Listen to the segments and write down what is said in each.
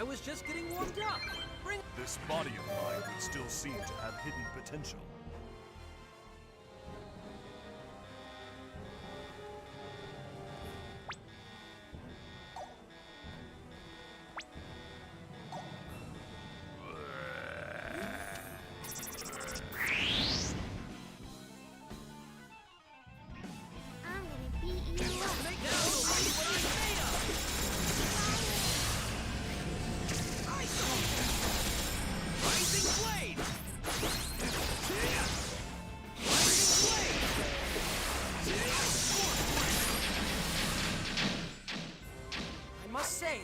was just getting warmed up. Bring. This body of mine would still seem to have hidden potential.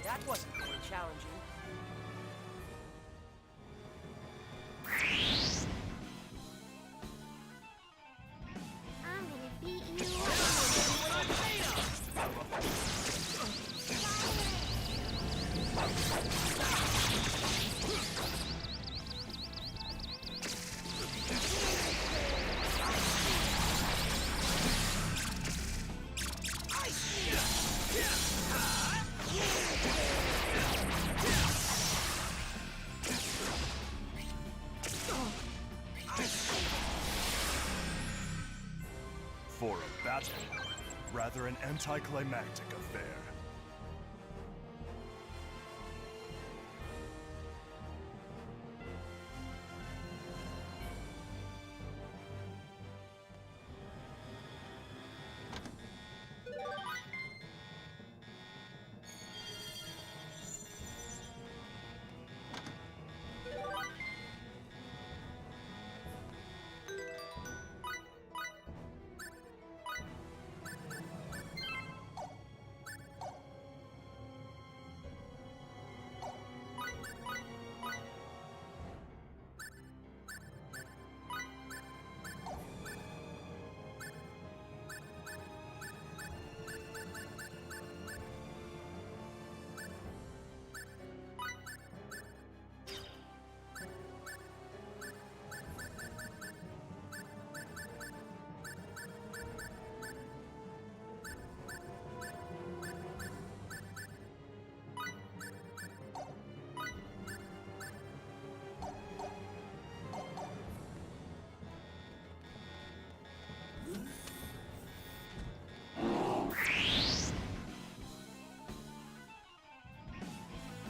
That wasn't very challenging. I'm gonna beat you up. For a battle, rather an anticlimactic affair.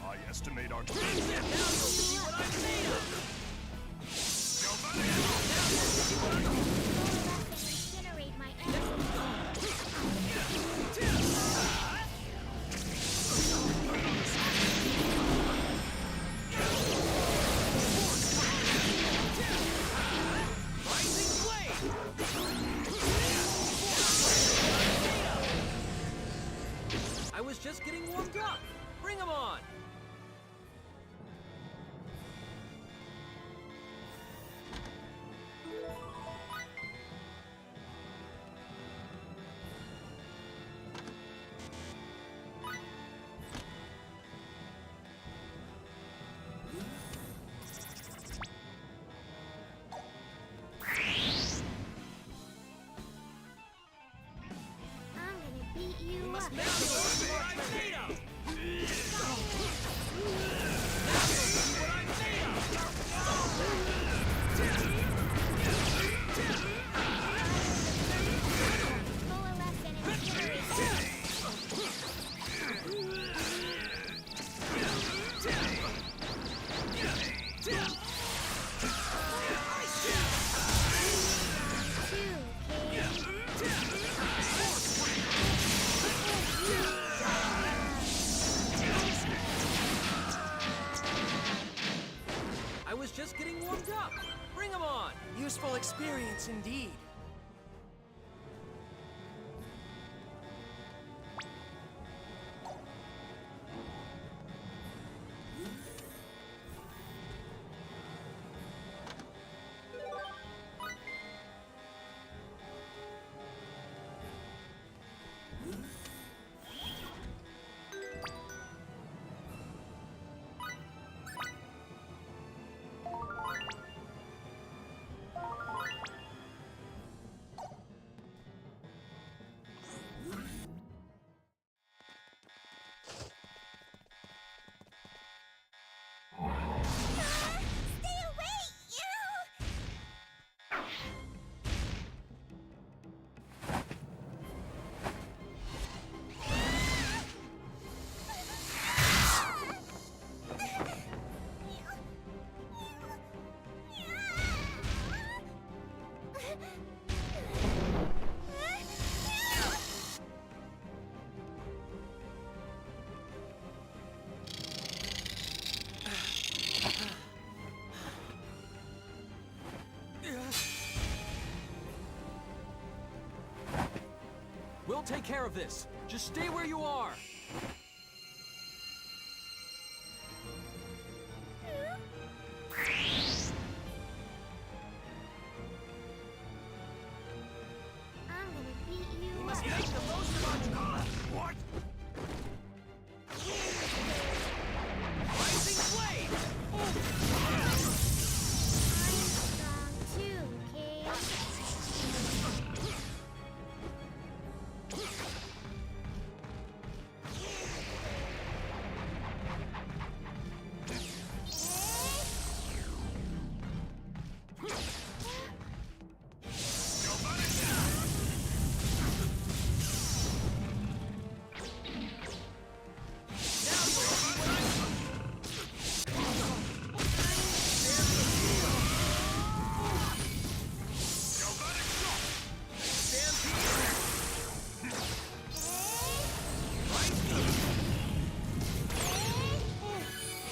I estimate our... Now you'll see what I'm made of! Regenerate my energy. Rising blade! I was just getting warmed up. Bring 'em on! I'm gonna beat you We up. must now see what I'm made of! Coalesce and incinerate. I was just getting warmed up. Bring 'em on! Useful experience indeed. I'll take care of this. Just stay where you are. I'm gonna beat you We must up. make the most of our... What? Rising Blade! I'm strong too, kid.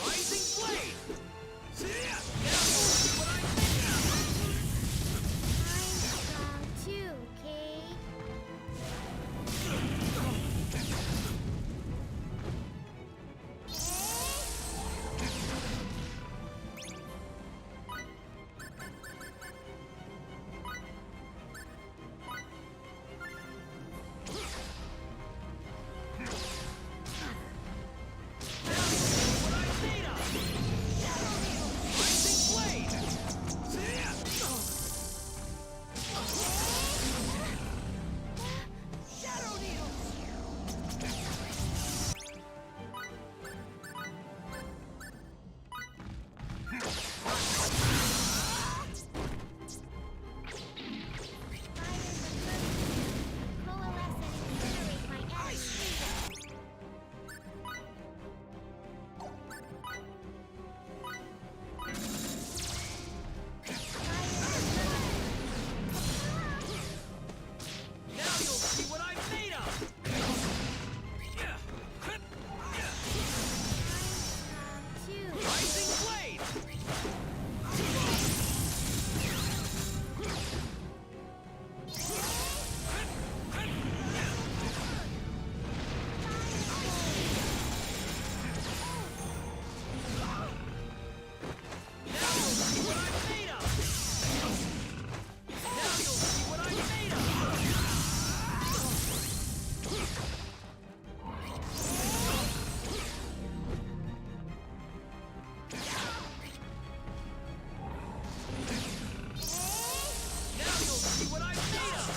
Rising Blade! See ya! Now you'll see what I'm made of! I'm strong too, kid. What I'm made of! Rising Blade! See ya! Shadow Needles! Coalesce and incinerate my energy. Now you'll see what I'm made of! Yeah. Yeah. Two. Rising Blade! Now you'll see what I'm made of! Now you'll see what I'm made of! Now you'll see what I'm made of!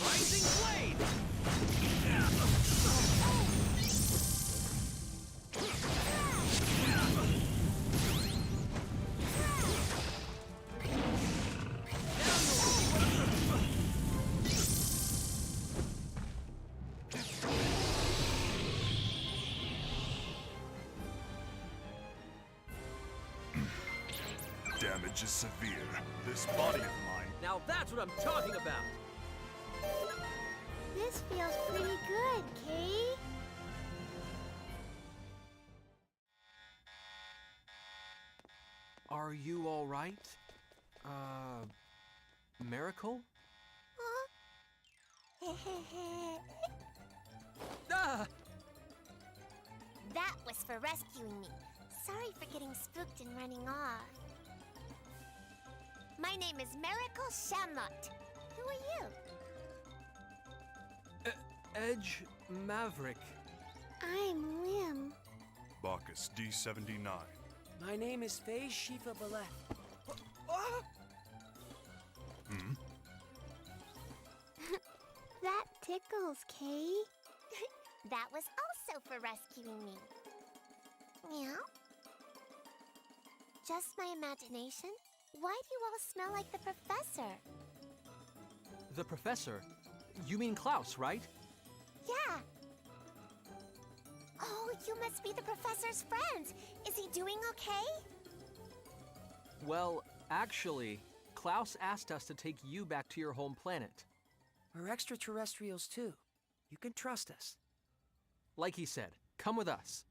Rising Blade! Damage is severe. This body of mine. Now that's what I'm talking about! This feels pretty good, Kay. Are you alright? Miracle? Ah! That was for rescuing me. Sorry for getting spooked and running off. My name is Miracle Shamnot. Who are you? Edge Maverick. I'm Lim. Bacchus D79. My name is Faye Shifa Baleth. That tickles, Kay. That was also for rescuing me. Meow? Just my imagination? Why do you all smell like the professor? The professor? You mean Klaus, right? Yeah. Oh, you must be the professor's friends. Is he doing okay? Well, actually, Klaus asked us to take you back to your home planet. We're extraterrestrials too. You can trust us. Like he said, come with us.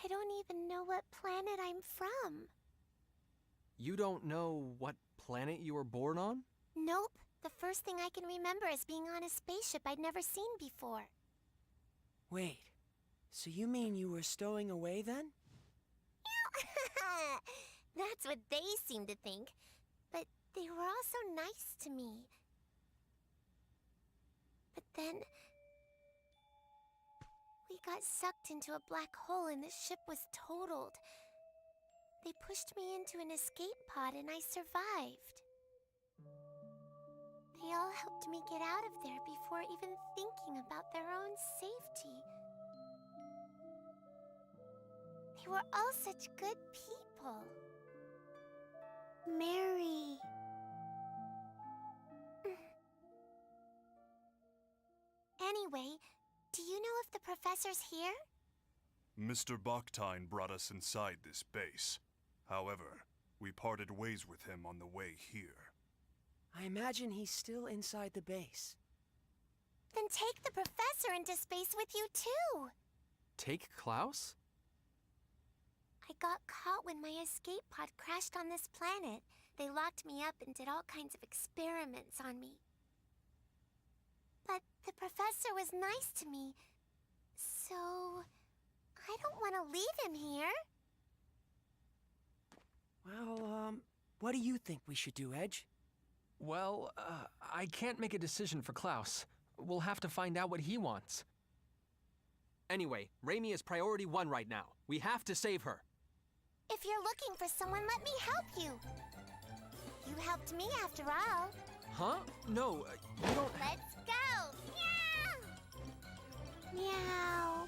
I don't even know what planet I'm from. You don't know what planet you were born on? Nope. The first thing I can remember is being on a spaceship I'd never seen before. Wait, so you mean you were stowing away then? That's what they seem to think. But they were all so nice to me. But then we got sucked into a black hole and the ship was totaled. They pushed me into an escape pod and I survived. They all helped me get out of there before even thinking about their own safety. They were all such good people. Mary. Anyway, do you know if the professor's here? Mr. Baktine brought us inside this base. However, we parted ways with him on the way here. I imagine he's still inside the base. Then take the professor into space with you too. Take Klaus? I got caught when my escape pod crashed on this planet. They locked me up and did all kinds of experiments on me. But the professor was nice to me, so I don't want to leave him here. Well, what do you think we should do, Edge? Well, I can't make a decision for Klaus. We'll have to find out what he wants. Anyway, Raimi is priority 1 right now. We have to save her. If you're looking for someone, let me help you. You helped me after all. Huh? No, you don't... Let's go! Meow! Meow.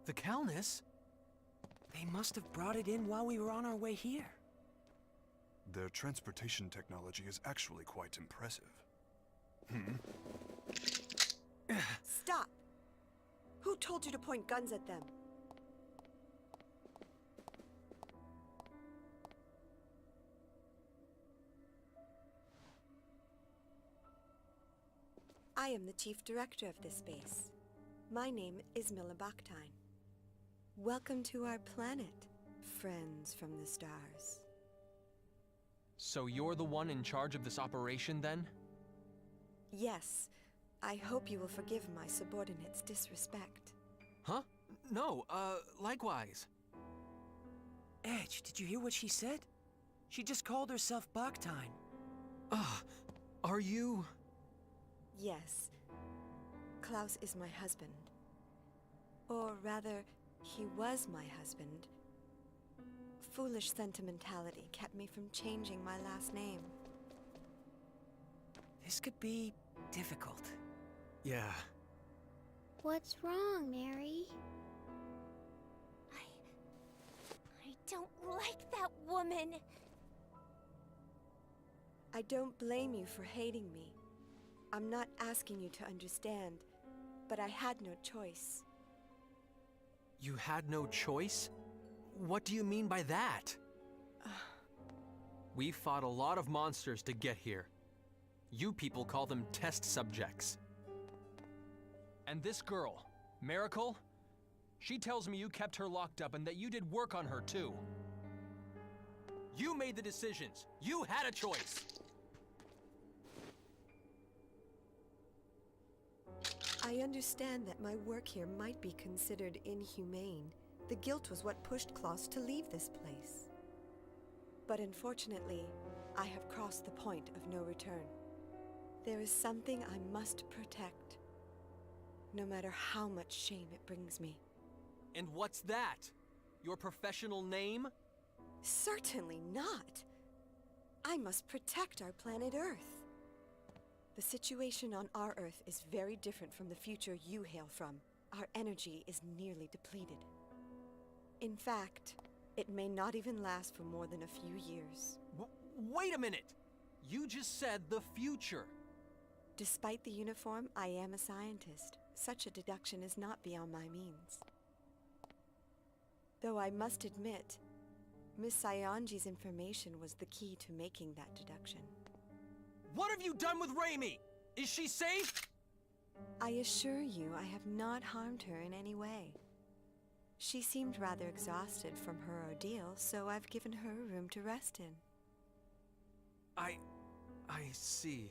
The Calnus? They must have brought it in while we were on our way here. Their transportation technology is actually quite impressive. Stop! Who told you to point guns at them? I am the chief director of this base. My name is Mila Baktine. Welcome to our planet, friends from the stars. So you're the one in charge of this operation, then? Yes, I hope you will forgive my subordinate's disrespect. Huh? No, likewise. Edge, did you hear what she said? She just called herself Baktine. Are you... Yes, Klaus is my husband. Or rather, he was my husband. Foolish sentimentality kept me from changing my last name. This could be difficult. Yeah. What's wrong, Mary? I don't like that woman. I don't blame you for hating me. I'm not asking you to understand, but I had no choice. You had no choice? What do you mean by that? We fought a lot of monsters to get here. You people call them test subjects. And this girl, Miracle, she tells me you kept her locked up and that you did work on her too. You made the decisions. You had a choice. I understand that my work here might be considered inhumane. The guilt was what pushed Klaus to leave this place. But unfortunately, I have crossed the point of no return. There is something I must protect, no matter how much shame it brings me. And what's that? Your professional name? Certainly not. I must protect our planet Earth. The situation on our Earth is very different from the future you hail from. Our energy is nearly depleted. In fact, it may not even last for more than a few years. Wait a minute! You just said the future. Despite the uniform, I am a scientist. Such a deduction is not beyond my means. Though I must admit, Miss Saionji's information was the key to making that deduction. What have you done with Raimi? Is she safe? I assure you I have not harmed her in any way. She seemed rather exhausted from her ordeal, so I've given her a room to rest in. I see.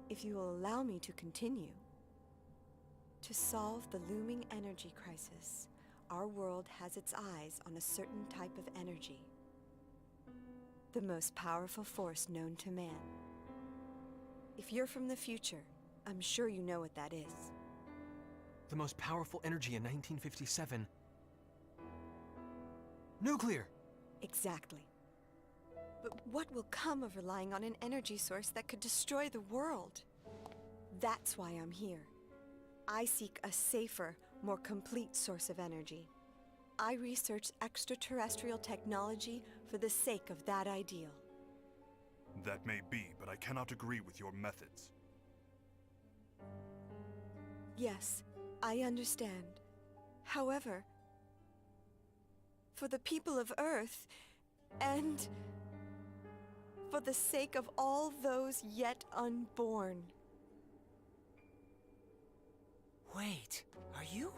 If you will allow me to continue, to solve the looming energy crisis, our world has its eyes on a certain type of energy. The most powerful force known to man. If you're from the future, I'm sure you know what that is. The most powerful energy in 1957. Nuclear! Exactly. But what will come of relying on an energy source that could destroy the world? That's why I'm here. I seek a safer, more complete source of energy. I research extraterrestrial technology for the sake of that ideal. That may be, but I cannot agree with your methods. Yes, I understand. However, for the people of Earth, and for the sake of all those yet unborn. Wait, are you?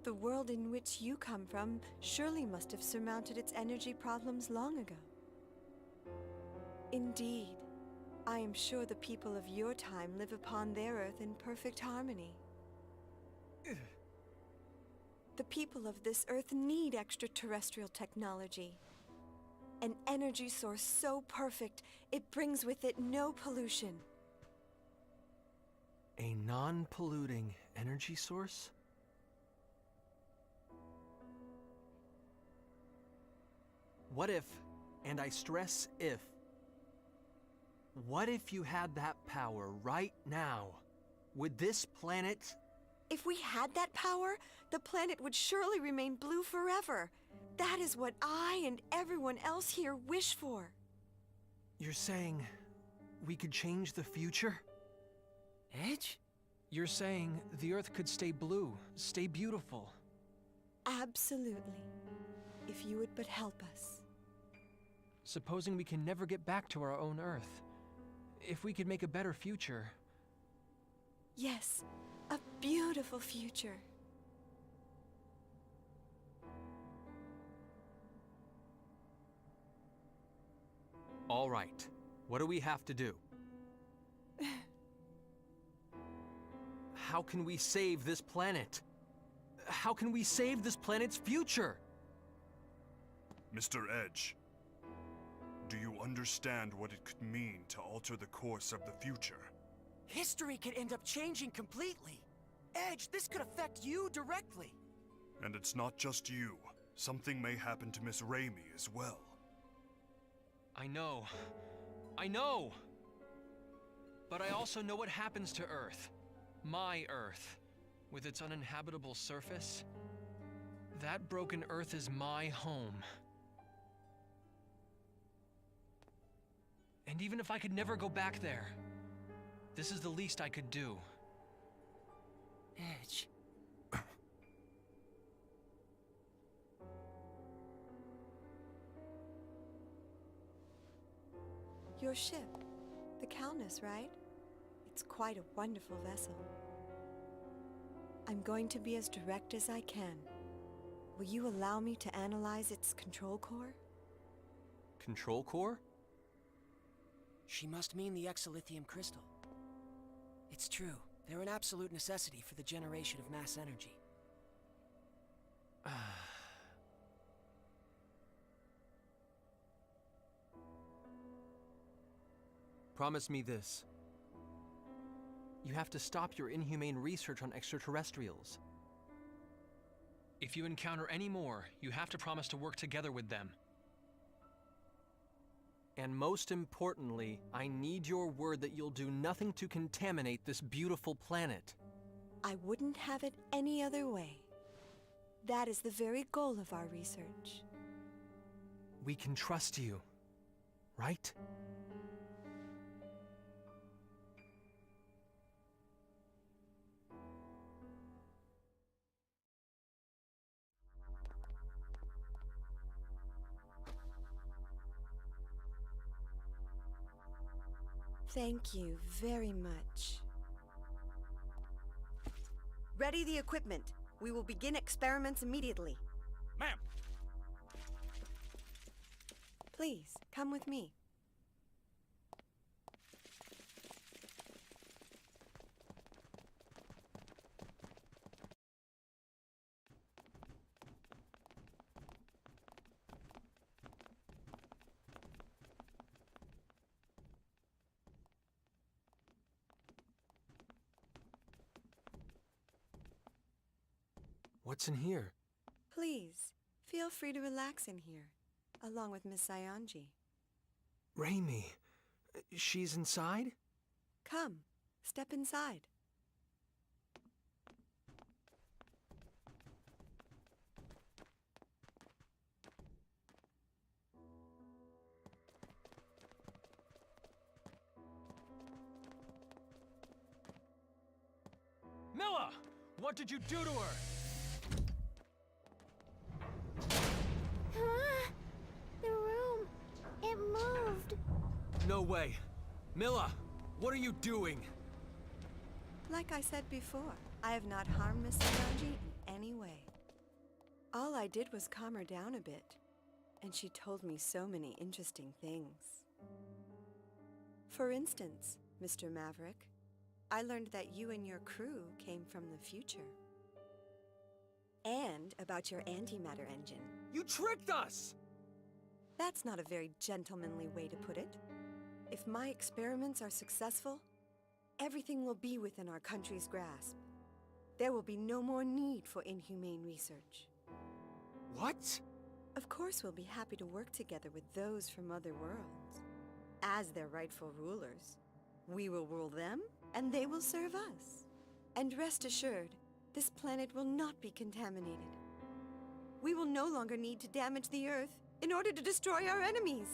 The world in which you come from surely must have surmounted its energy problems long ago. Indeed, I am sure the people of your time live upon their Earth in perfect harmony. The people of this Earth need extraterrestrial technology. An energy source so perfect, it brings with it no pollution. A non-polluting energy source? What if, and I stress if, what if you had that power right now? Would this planet... If we had that power, the planet would surely remain blue forever. That is what I and everyone else here wish for. You're saying we could change the future? Edge? You're saying the Earth could stay blue, stay beautiful. Absolutely. If you would but help us. Supposing we can never get back to our own Earth. If we could make a better future. Yes, a beautiful future. All right. What do we have to do? How can we save this planet? How can we save this planet's future? Mr. Edge, do you understand what it could mean to alter the course of the future? History could end up changing completely. Edge, this could affect you directly. And it's not just you. Something may happen to Miss Raimi as well. I know. I know! But I also know what happens to Earth. My Earth. With its uninhabitable surface. That broken Earth is my home. And even if I could never go back there, this is the least I could do. Edge. Your ship, the Calnus, right? It's quite a wonderful vessel. I'm going to be as direct as I can. Will you allow me to analyze its control core? Control core? She must mean the exolithium crystal. It's true. They're an absolute necessity for the generation of mass energy. Promise me this. You have to stop your inhumane research on extraterrestrials. If you encounter any more, you have to promise to work together with them. And most importantly, I need your word that you'll do nothing to contaminate this beautiful planet. I wouldn't have it any other way. That is the very goal of our research. We can trust you, right? Thank you very much. Ready the equipment. We will begin experiments immediately. Ma'am! Please, come with me. What's in here? Please, feel free to relax in here, along with Miss Saionji. Raimi. She's inside? Come, step inside. Milla! What did you do to her? The room, it moved. No way. Milla, what are you doing? Like I said before, I have not harmed Miss Saionji in any way. All I did was calm her down a bit, and she told me so many interesting things. For instance, Mr. Maverick, I learned that you and your crew came from the future. And about your antimatter engine. You tricked us! That's not a very gentlemanly way to put it. If my experiments are successful, everything will be within our country's grasp. There will be no more need for inhumane research. What? Of course, we'll be happy to work together with those from other worlds. As their rightful rulers, we will rule them, and they will serve us. And rest assured, this planet will not be contaminated. We will no longer need to damage the Earth in order to destroy our enemies.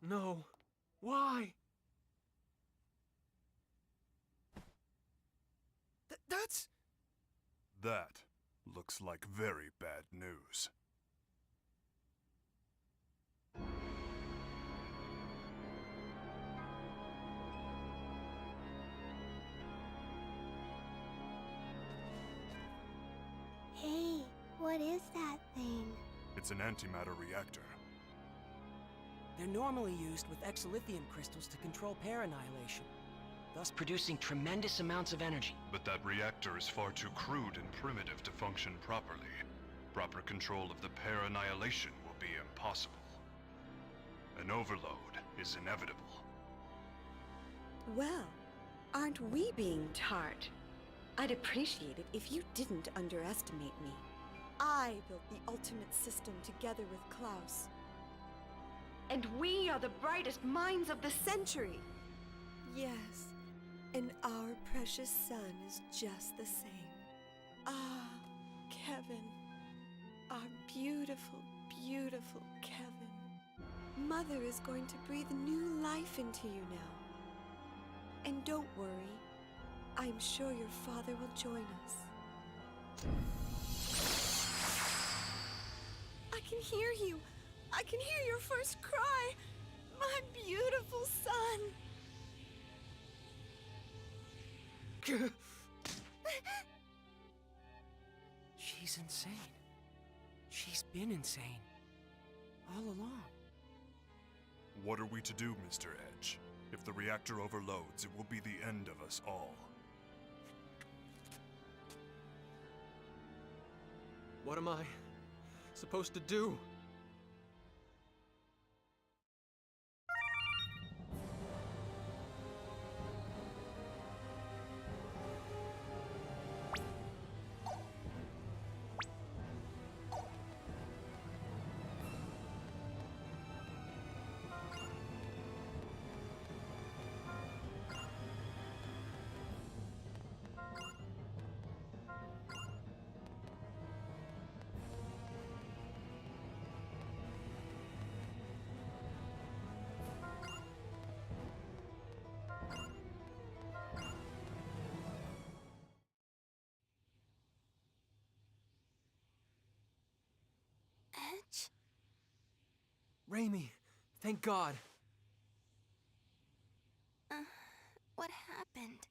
No. Why? That's... That looks like very bad news. Hey, what is that thing? It's an antimatter reactor. They're normally used with exolithium crystals to control pair annihilation, thus producing tremendous amounts of energy. But that reactor is far too crude and primitive to function properly. Proper control of the pair annihilation will be impossible. An overload is inevitable. Well, aren't we being tart? I'd appreciate it if you didn't underestimate me. I built the ultimate system together with Klaus. And we are the brightest minds of the century. Yes, and our precious son is just the same. Ah, Kevin. Our beautiful, beautiful Kevin. Mother is going to breathe new life into you now. And don't worry, I'm sure your father will join us. I can hear you. I can hear your first cry. My beautiful son. She's insane. She's been insane. All along. What are we to do, Mr. Edge? If the reactor overloads, it will be the end of us all. What am I supposed to do? Edge? Raimi, thank God. What happened?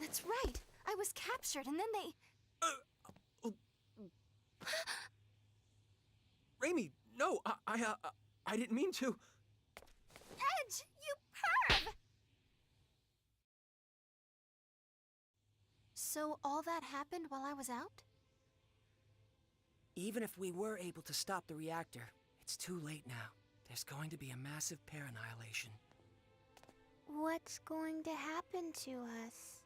That's right. I was captured and then they... Raimi, no, I didn't mean to. Edge, you perv! So all that happened while I was out? Even if we were able to stop the reactor, it's too late now. There's going to be a massive pair annihilation. What's going to happen to us?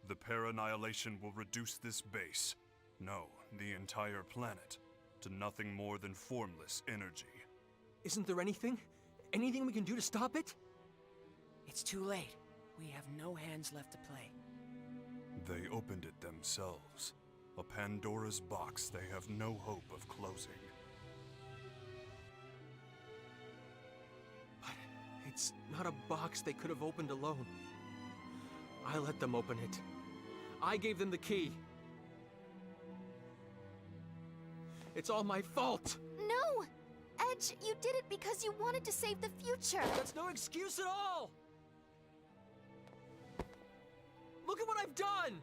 The pair annihilation will reduce this base, no, the entire planet, to nothing more than formless energy. Isn't there anything we can do to stop it? It's too late. We have no hands left to play. They opened it themselves. A Pandora's box they have no hope of closing. But it's not a box they could have opened alone. I let them open it. I gave them the key. It's all my fault! No! Edge, you did it because you wanted to save the future! That's no excuse at all! Look at what I've done!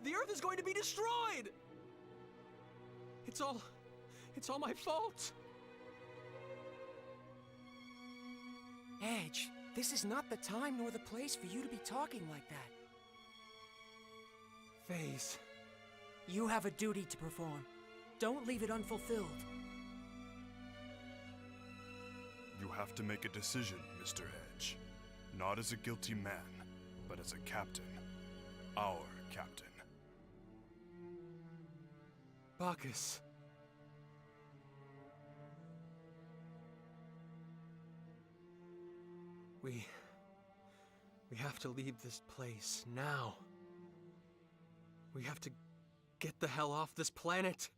The Earth is going to be destroyed! It's all my fault! Edge, this is not the time nor the place for you to be talking like that. FaZe. You have a duty to perform. Don't leave it unfulfilled. You have to make a decision, Mr. Edge. Not as a guilty man, but as a captain. Our captain. Bacchus. We have to leave this place now. We have to get the hell off this planet.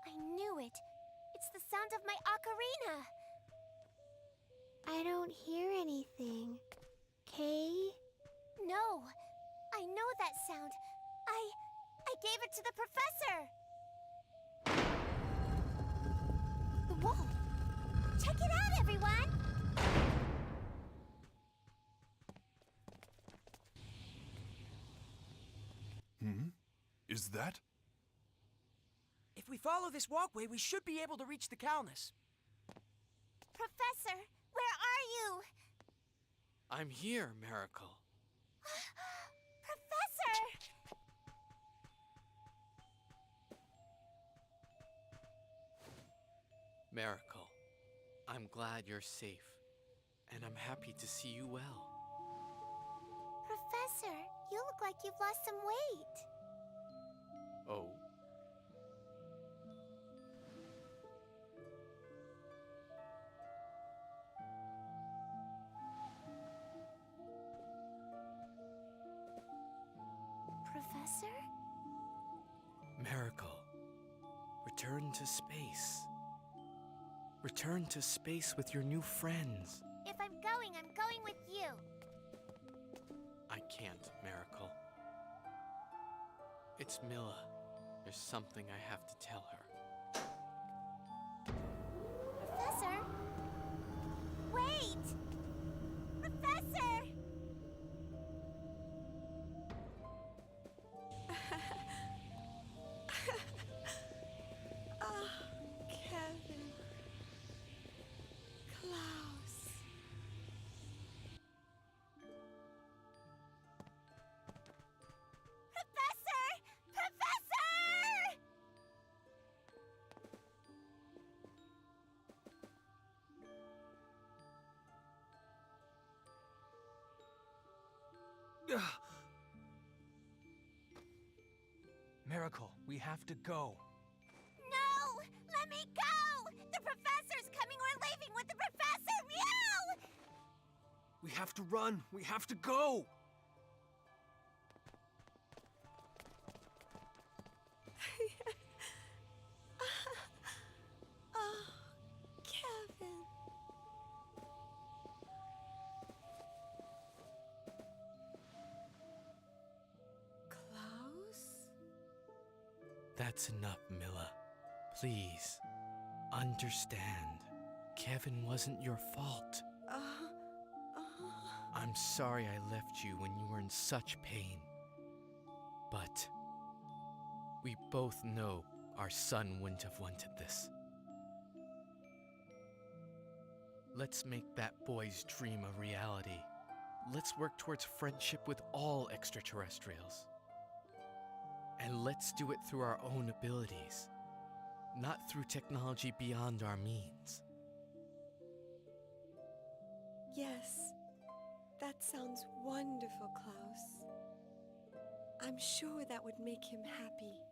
I knew it. It's the sound of my ocarina. I don't hear anything. Kay? No. I know that sound. I gave it to the professor. The wall. Check it out, everyone. Is that? If we follow this walkway, we should be able to reach the Calnus. Professor, where are you? I'm here, Miracle. Professor! Miracle, I'm glad you're safe, and I'm happy to see you well. Professor, you look like you've lost some weight. Oh? Professor? Miracle, return to space. Return to space with your new friends. If I'm going with you. I can't, Miracle. It's Milla. There's something I have to tell her. Professor? Wait! Professor! Kevin. Klaus. Professor! Professor! Miracle, we have to go. No! Let me go! The professor's coming! We're leaving with the professor! Meow! We have to run. We have to go. Oh, Kevin. Klaus? That's enough, Milla. Please, understand. Kevin wasn't your fault. I'm sorry I left you when you were in such pain. But we both know our son wouldn't have wanted this. Let's make that boy's dream a reality. Let's work towards friendship with all extraterrestrials. And let's do it through our own abilities, not through technology beyond our means. Yes, that sounds wonderful, Klaus. I'm sure that would make him happy.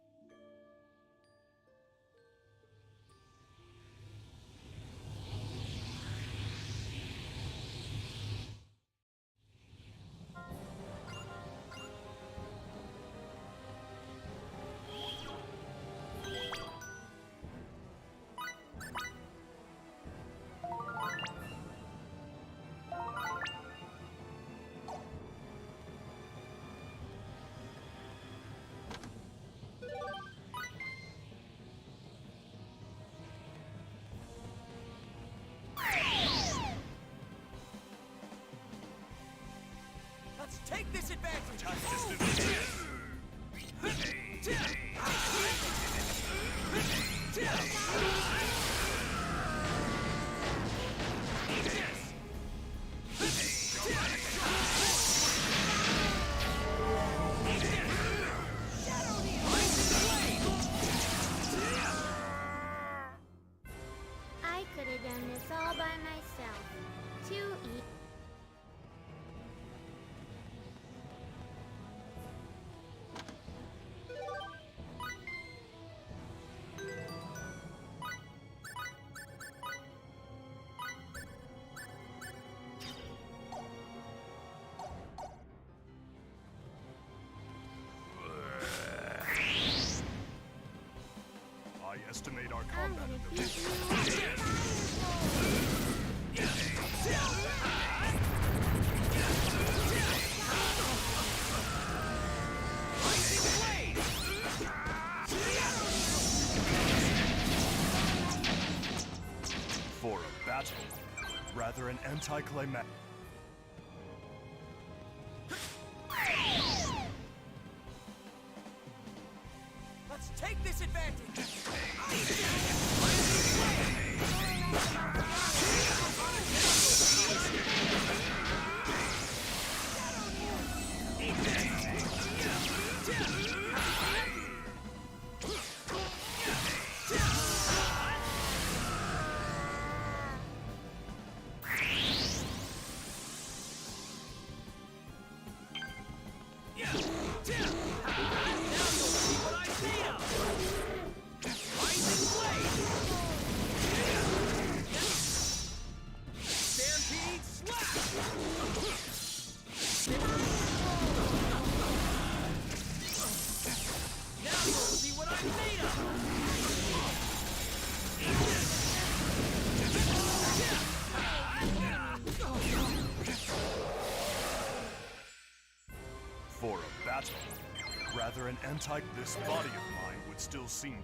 Let's take this advantage! I could have done this all by myself. Too easy. I estimate our I'm combat gonna ability. teach you. For a battle, rather an anticlimactic. Let's take this advantage! an anti... This body of mine would still seem...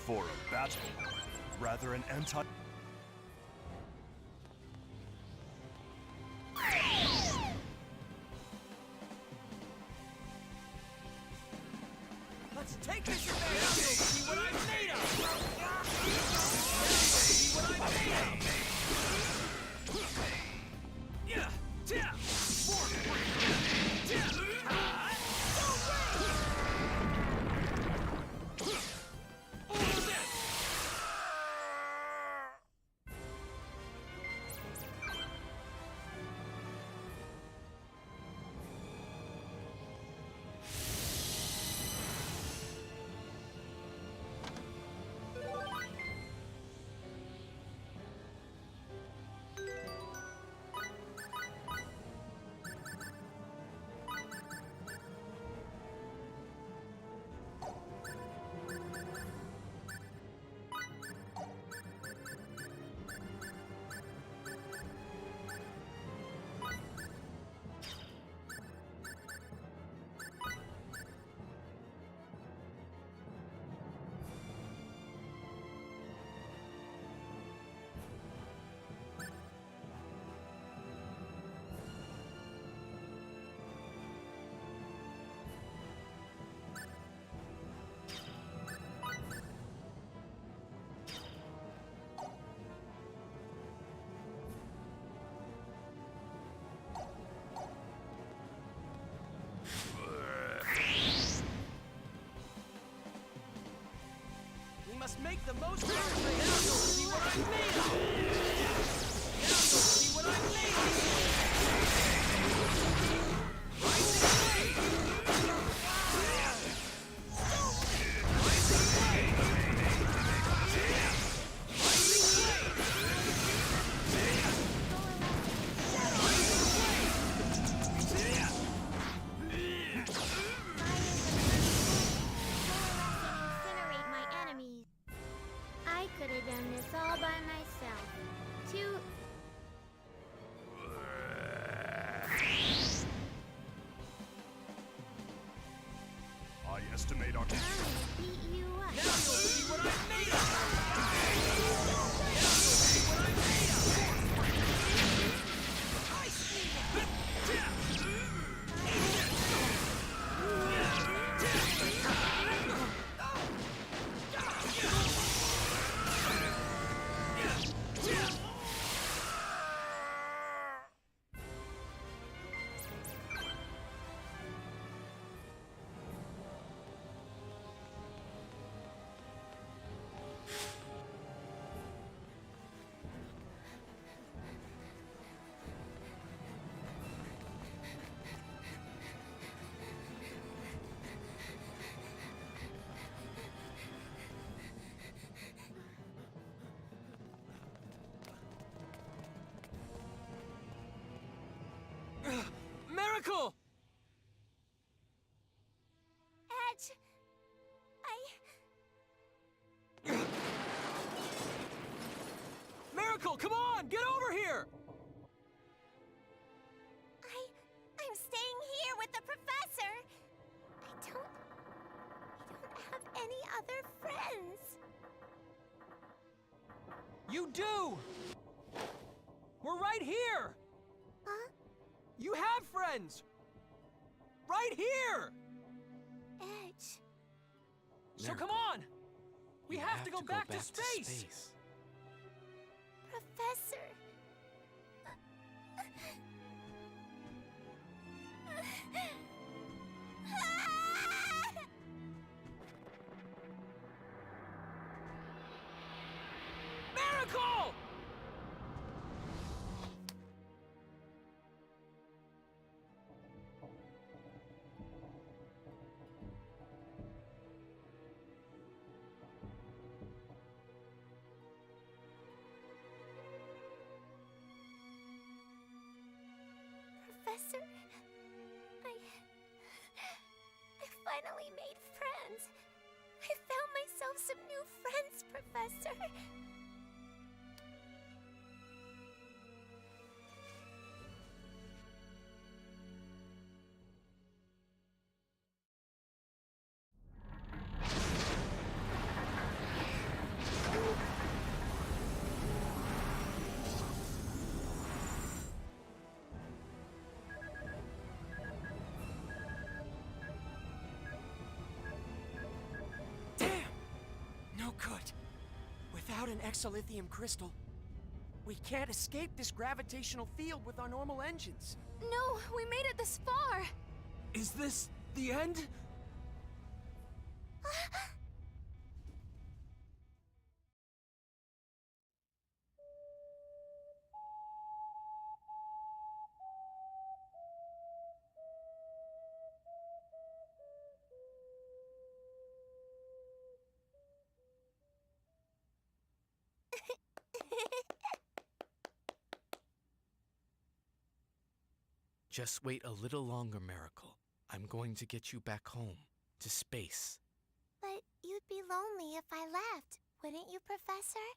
For a battle, rather an anti... Let's take this advantage. You'll see what I'm made of. You'll see what I'm made of. Yeah, yeah. Must make the most of it. Now you'll see what I'm made of. Now you'll see what I'm made of. I estimate our... Beat you up. Now you'll see what I'm made of! Now you'll see what I'm made of! I see Miracle! Edge, Miracle, come on! Get over here! I'm staying here with the professor. I don't have any other friends. You do! We're right here! Huh? You have friends! Right here! Edge. So come on! We You have to go back to space! space. Professor. Miracle! Professor, I finally made friends. I found myself some new friends, Professor. No good. Without an exolithium crystal, we can't escape this gravitational field with our normal engines. No, we made it this far. Is this the end? Just wait a little longer, Miracle. I'm going to get you back home, to space. But you'd be lonely if I left, wouldn't you, Professor?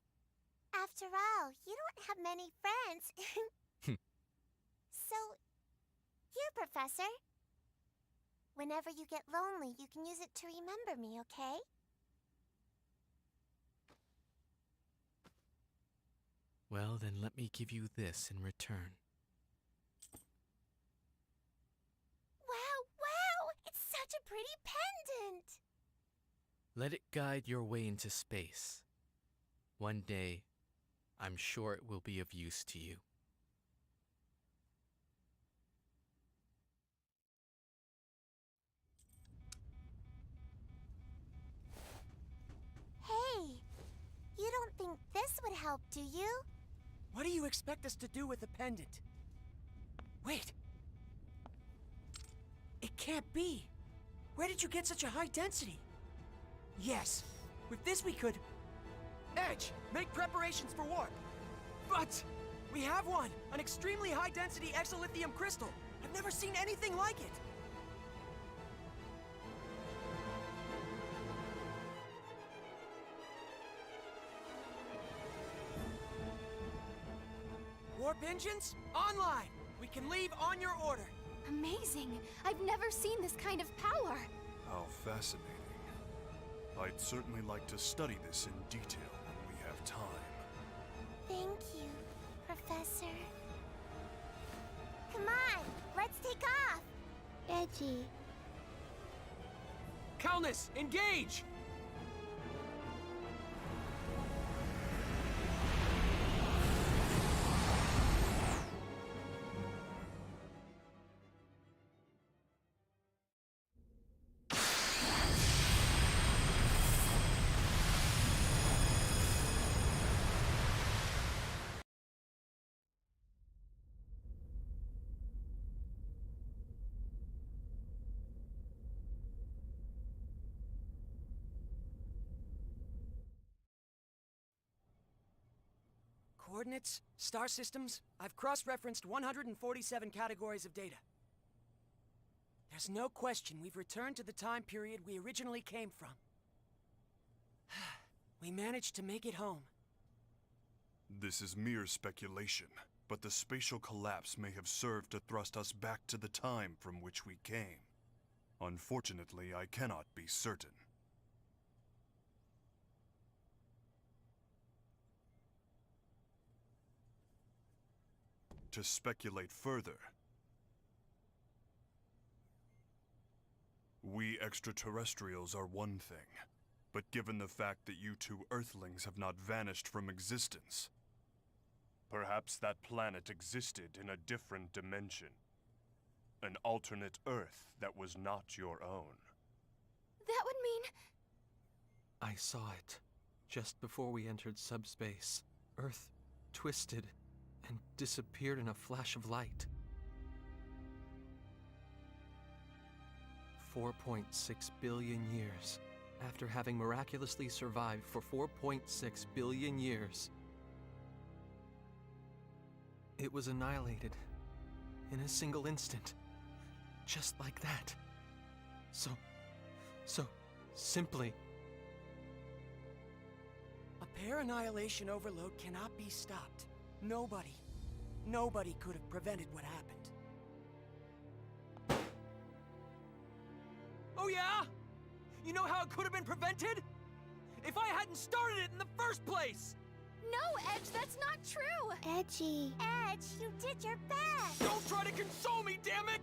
After all, you don't have many friends. So, here, Professor. Whenever you get lonely, you can use it to remember me, okay? Well, then let me give you this in return. Wow! It's such a pretty pendant! Let it guide your way into space. One day, I'm sure it will be of use to you. Hey, you don't think this would help, do you? What do you expect us to do with a pendant? Wait. It can't be. Where did you get such a high density? Yes. With this we could... Edge, make preparations for warp. But we have one, an extremely high density exolithium crystal. I've never seen anything like it. Warp engines, online! We can leave on your order. Amazing! I've never seen this kind of power. How fascinating. I'd certainly like to study this in detail when we have time. Thank you, Professor. Come on, let's take off! Edgy. Calnus, engage! Coordinates, star systems, I've cross-referenced 147 categories of data. There's no question we've returned to the time period we originally came from. We managed to make it home. This is mere speculation, but the spatial collapse may have served to thrust us back to the time from which we came. Unfortunately, I cannot be certain. To speculate further, we extraterrestrials are one thing, but given the fact that you two Earthlings have not vanished from existence, perhaps that planet existed in a different dimension. An alternate Earth that was not your own. That would mean... I saw it. Just before we entered subspace, Earth twisted and disappeared in a flash of light. 4.6 billion years. After having miraculously survived for 4.6 billion years, it was annihilated in a single instant. Just like that. So simply. A pair annihilation overload cannot be stopped. Nobody could have prevented what happened. Oh yeah? You know how it could have been prevented? If I hadn't started it in the first place! No, Edge, that's not true! Edgy. Edge, you did your best! Don't try to console me, damn it!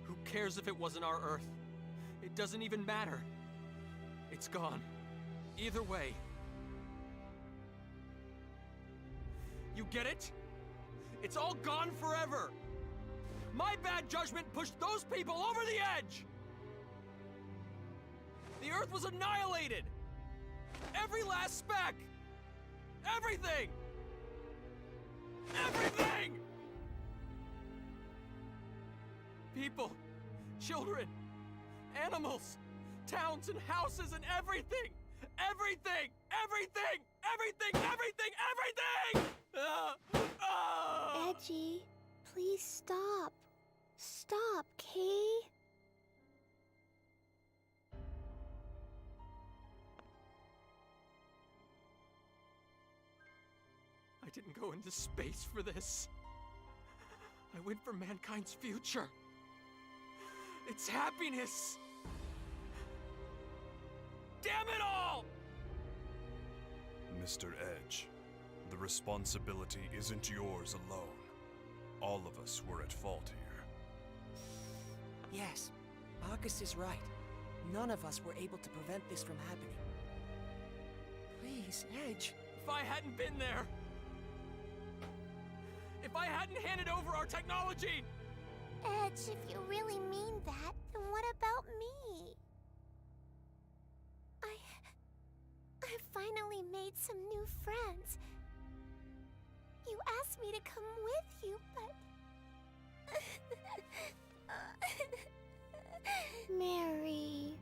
Who cares if it wasn't our Earth? It doesn't even matter. It's gone. Either way. You get it? It's all gone forever! My bad judgment pushed those people over the edge! The Earth was annihilated! Every last speck! Everything! Everything! People, children, animals, towns and houses and everything! Everything! Everything! Everything! Everything! Everything! Edgy, please stop. Stop, Kay. I didn't go into space for this. I went for mankind's future. It's happiness. Damn it all! Mr. Edge, the responsibility isn't yours alone. All of us were at fault here. Yes, Marcus is right. None of us were able to prevent this from happening. Please, Edge. If I hadn't been there, if I hadn't handed over our technology, Edge, if you really mean that, then what about me? I finally made some new friends. You asked me to come with you, but... Mary...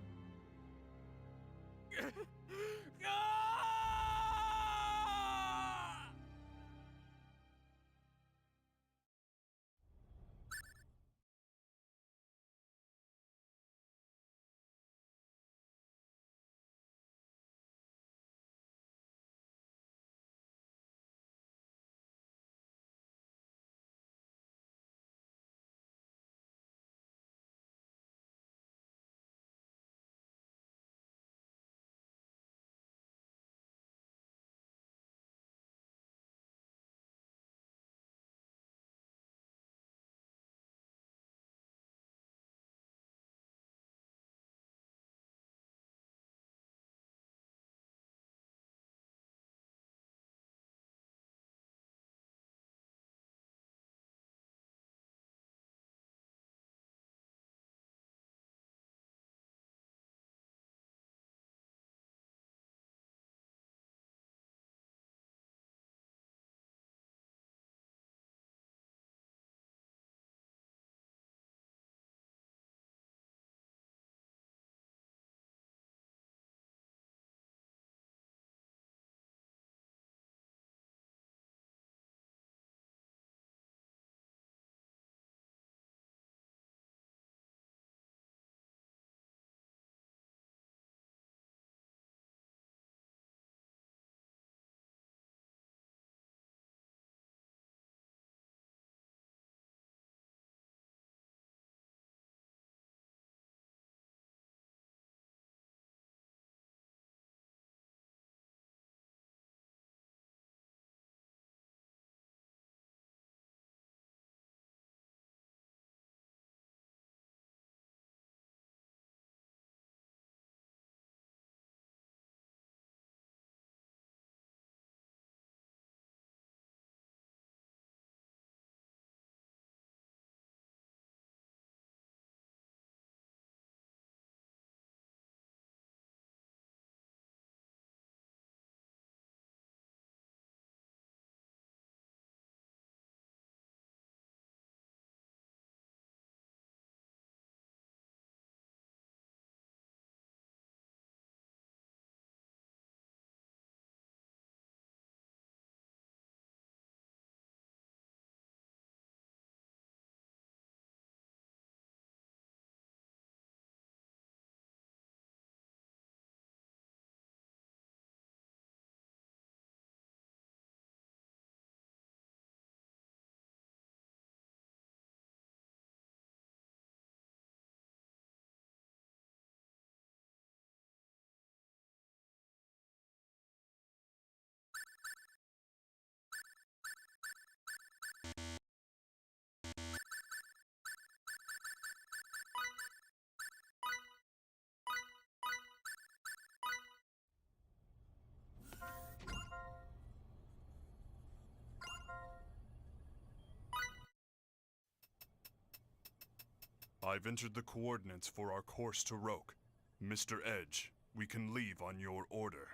I've entered the coordinates for our course to Roke. Mr. Edge, we can leave on your order.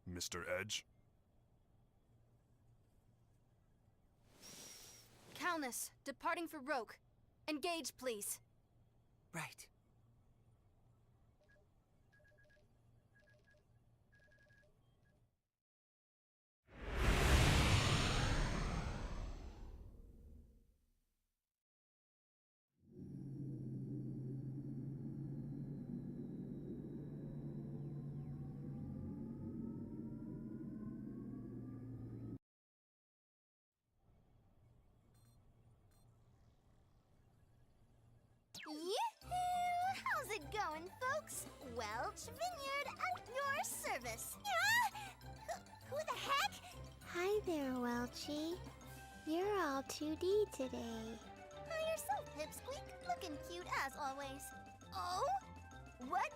Mr. Edge? Calnus, departing for Roke. Engage, please. Right. Yoo-hoo! How's it going, folks? Welch Vineyard at your service. Yeah? Who the heck? Hi there, Welchie. You're all 2D today. Hi yourself, Pipsqueak. Looking cute as always. Oh?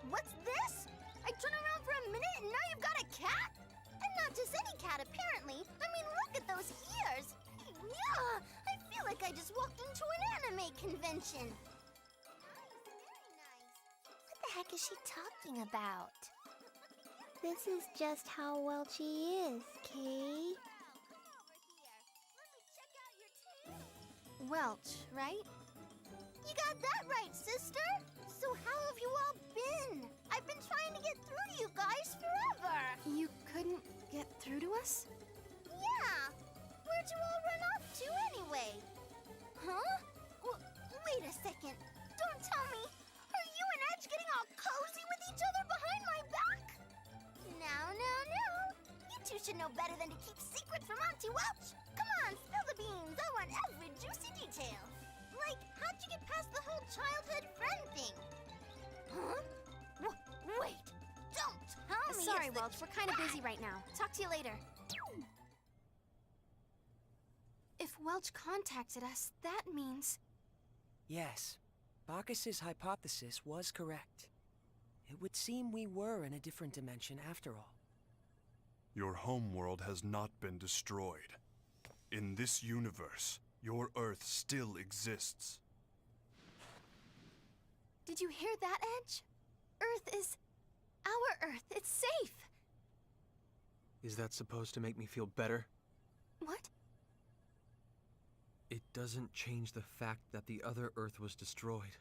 What's this? I turn around for a minute and now you've got a cat? And not just any cat, apparently. I mean, look at those ears. Yeah, I feel like I just walked into an anime convention. What the heck is she talking about? This is just how Welchie is, Kay. Welch, right? You got that right, sister. So how have you all been? I've been trying to get through to you guys forever. You couldn't get through to us? Yeah. Where'd you all run off to anyway? Huh? Wait a second. Don't tell me. Are you and Edge getting all cozy with each other behind my back? No. You two should know better than to keep secret from Auntie Welch. Come on, spill the beans. I want every juicy detail. Like, how'd you get past the whole childhood friend thing? Huh? Wait. Don't tell me. Sorry, it's the Welch. We're kind of busy right now. Talk to you later. If Welch contacted us, that means... Yes. Bacchus's hypothesis was correct. It would seem we were in a different dimension after all. Your homeworld has not been destroyed. In this universe, your Earth still exists. Did you hear that, Edge? Earth is... our Earth. It's safe. Is that supposed to make me feel better? What? It doesn't change the fact that the other Earth was destroyed.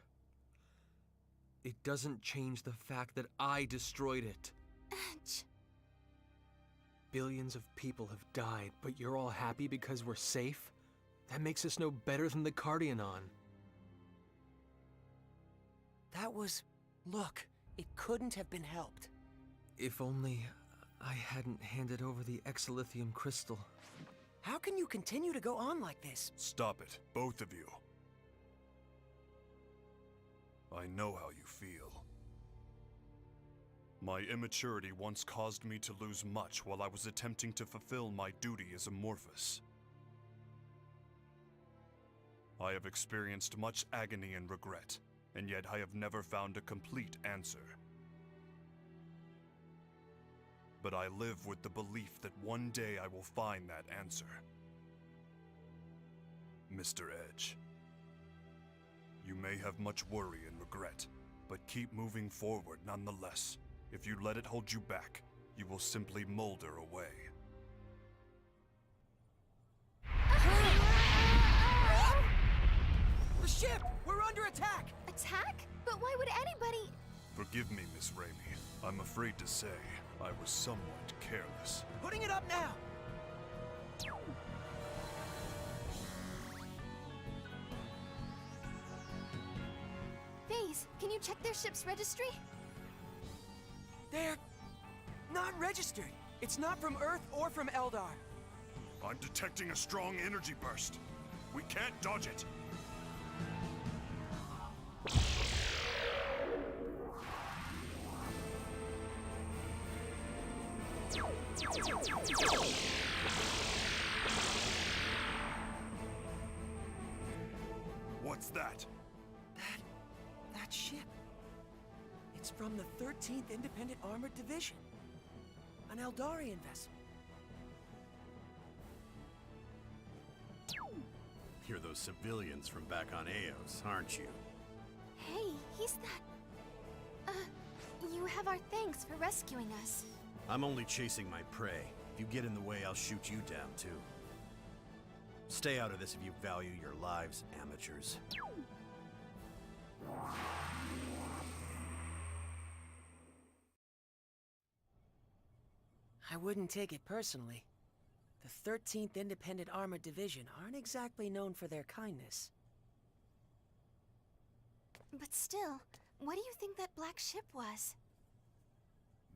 It doesn't change the fact that I destroyed it. Edge. Billions of people have died, but you're all happy because we're safe? That makes us no better than the Cardionon. That was... Look, it couldn't have been helped. If only I hadn't handed over the exilithium crystal. How can you continue to go on like this? Stop it, both of you. I know how you feel. My immaturity once caused me to lose much while I was attempting to fulfill my duty as Amorphous. I have experienced much agony and regret, and yet I have never found a complete answer. But I live with the belief that one day I will find that answer. Mr. Edge, you may have much worry and regret, but keep moving forward nonetheless. If you let it hold you back, you will simply molder away. The ship! We're under attack! Attack? But why would anybody... Forgive me, Miss Raimi. I'm afraid to say I was somewhat careless. Putting it up now! Vase, can you check their ship's registry? They're... not registered. It's not from Earth or from Eldar. I'm detecting a strong energy burst. We can't dodge it. What's that? That ship. It's from the 13th Independent Armored Division. An Eldarian vessel. You're those civilians from back on Eos, aren't you? Hey, he's that... you have our thanks for rescuing us. I'm only chasing my prey. If you get in the way, I'll shoot you down, too. Stay out of this if you value your lives, amateurs. I wouldn't take it personally. The 13th Independent Armored Division aren't exactly known for their kindness. But still, what do you think that black ship was?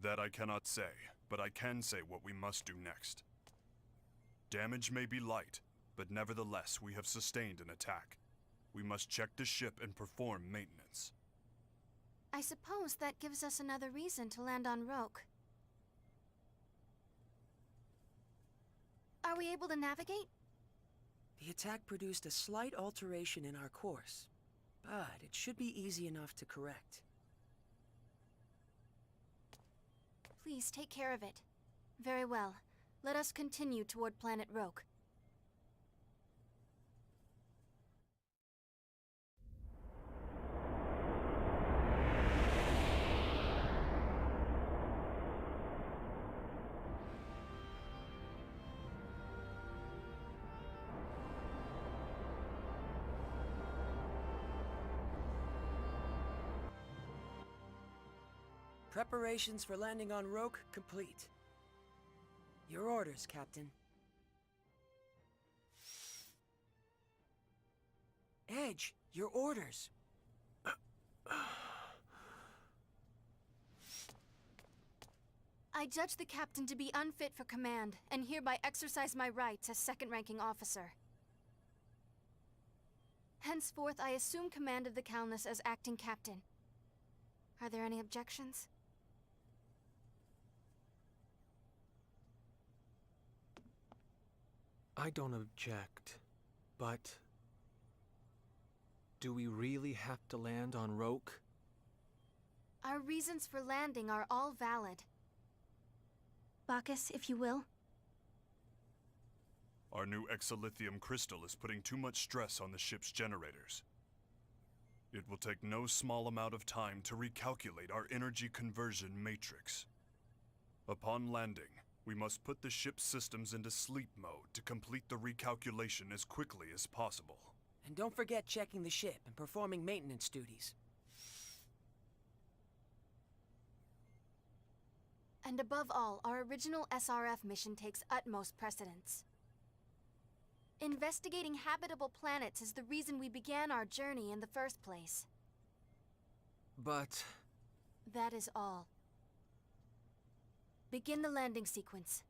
That I cannot say, but I can say what we must do next. Damage may be light, but nevertheless we have sustained an attack. We must check the ship and perform maintenance. I suppose that gives us another reason to land on Roke. Are we able to navigate? The attack produced a slight alteration in our course, but it should be easy enough to correct. Please take care of it. Very well. Let us continue toward planet Roke. Preparations for landing on Roke complete. Your orders, Captain. Edge, your orders. I judge the captain to be unfit for command, and hereby exercise my rights as second-ranking officer. Henceforth, I assume command of the Calnus as acting captain. Are there any objections? I don't object, but... do we really have to land on Roke? Our reasons for landing are all valid. Bacchus, if you will. Our new exolithium crystal is putting too much stress on the ship's generators. It will take no small amount of time to recalculate our energy conversion matrix. Upon landing, we must put the ship's systems into sleep mode to complete the recalculation as quickly as possible. And don't forget checking the ship and performing maintenance duties. And above all, our original SRF mission takes utmost precedence. Investigating habitable planets is the reason we began our journey in the first place. But... that is all. Begin the landing sequence.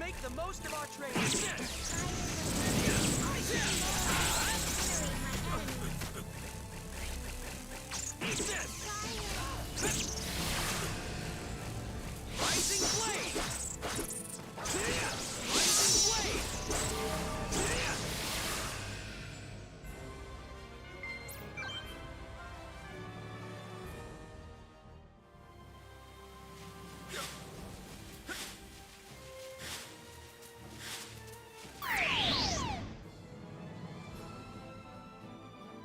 make the most of our training. Rising blade! Rising blade!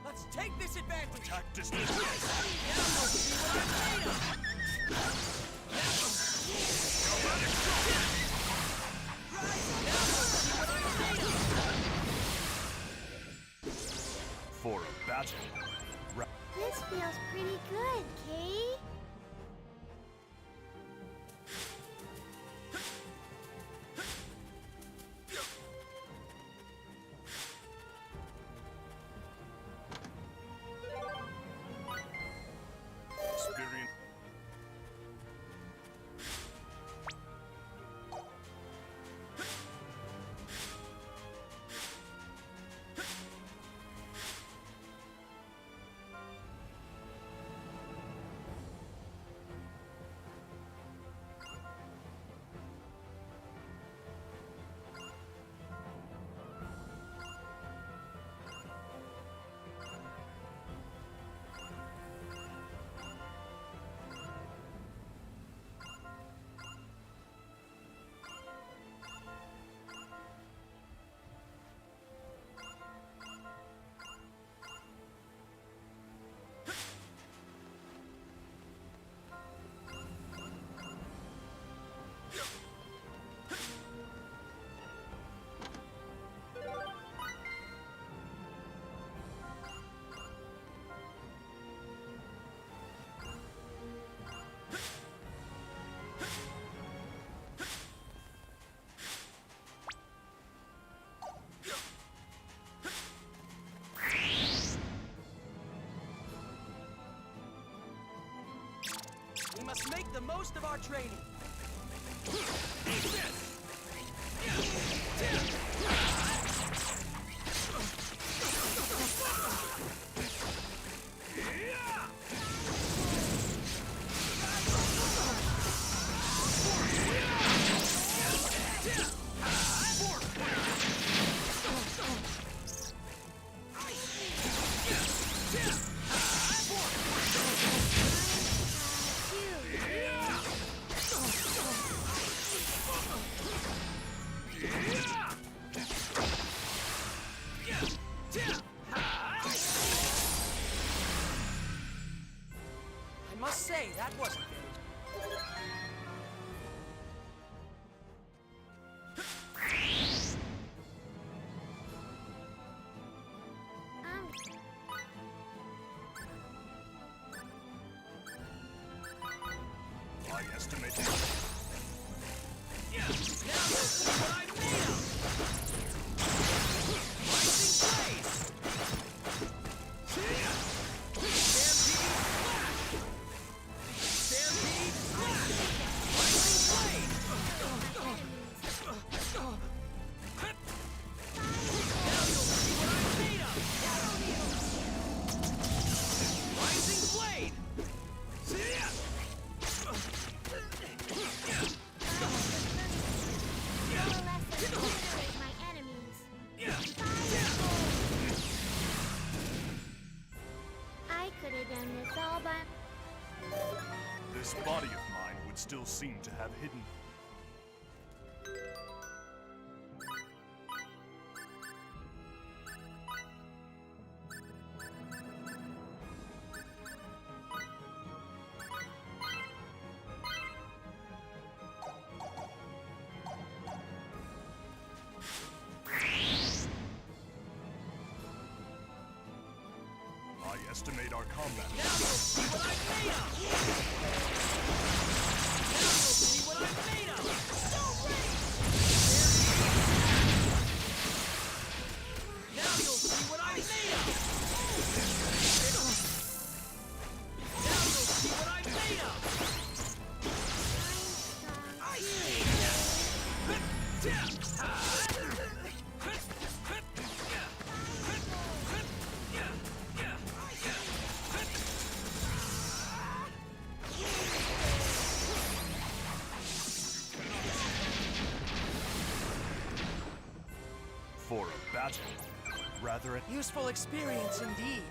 Let's take this advantage! Attack distance. Now you'll see what I'm made of! For a battle. This feels pretty good, Kay. Experience. We must make the most of our training. I must say, that wasn't very... I estimate. Now you'll see what I'm made of! Rising blade! Stampede slash! Rising blade! Now you'll see what I'm made of! Rising blade! I could have done this all by... This body of mine would still seem to have hidden. I estimate our combat. Now you'll see what I'm made of! Now you'll see what I'm made of! Now you'll see what I'm made of! Now you'll see what I'm made of! rather an Useful experience indeed.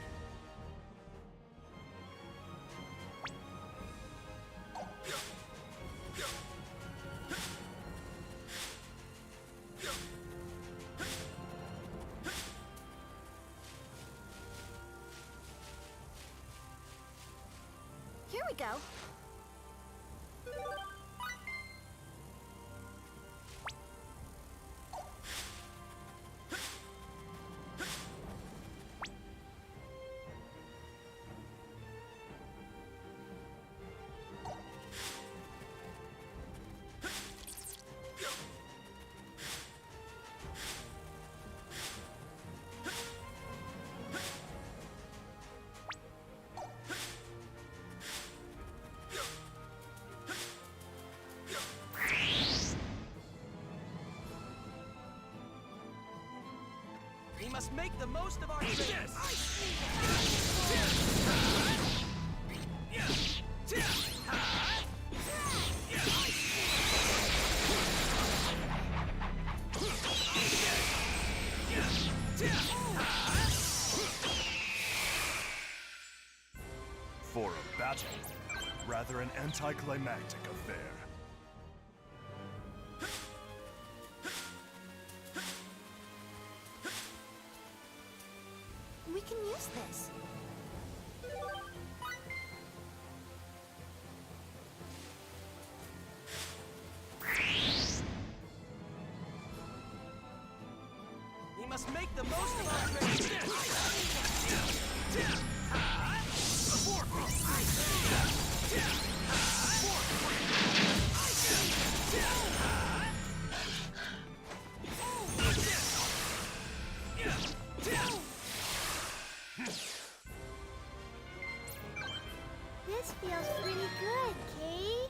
Here we go. We must make the most of our trip. for a battle, rather an anticlimactic affair. We can use this. We must make the most of our trip. This feels pretty good, Kay.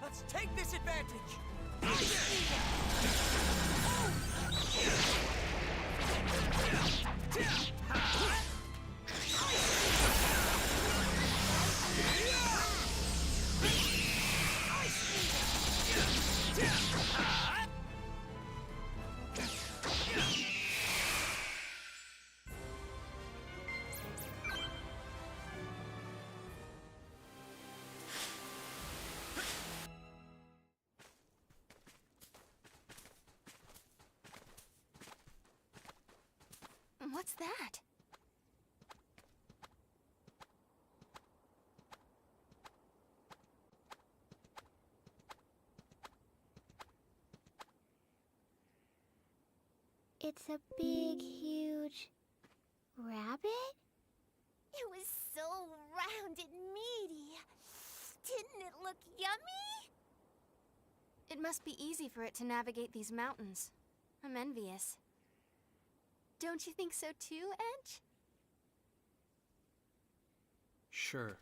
Let's take this advantage. What's that? It's a big, huge rabbit? It was so round and meaty. Didn't it look yummy? It must be easy for it to navigate these mountains. I'm envious. Don't you think so too, Edge? Sure.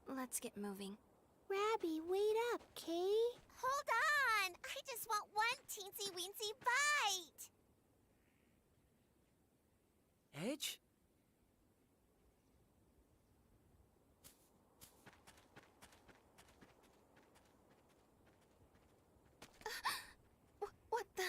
Let's get moving. Rabby, wait up, Kay. Hold on! I just want one teensy-weensy bite! Edge? What the?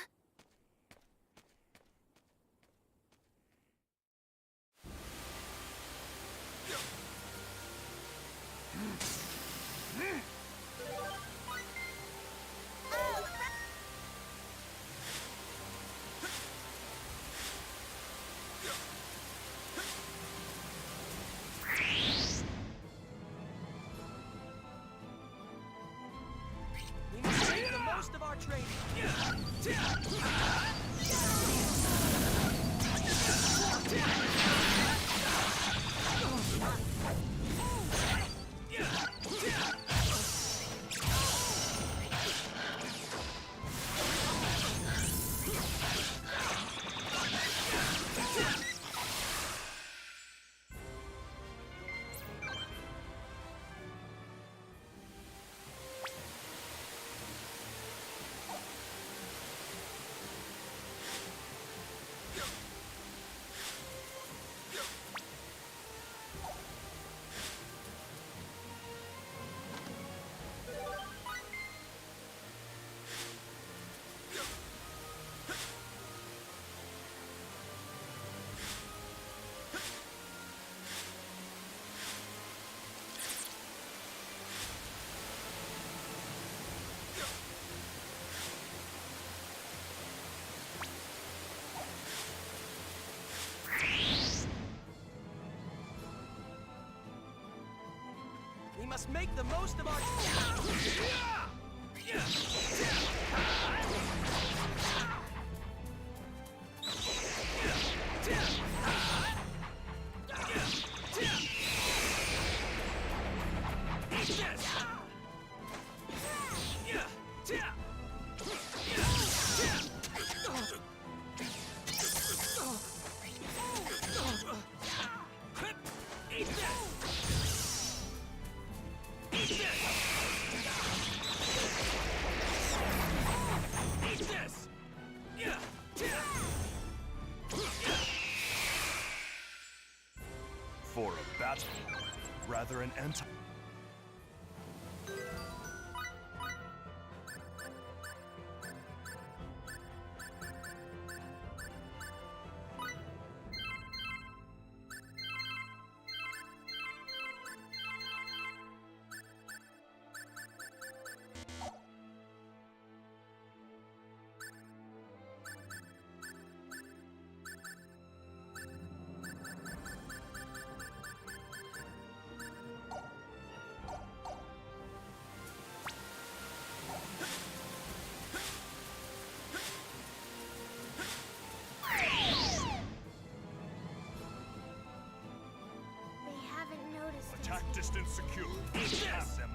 must make the most of our... For a battle, rather an anti... Attack distance secure. Have them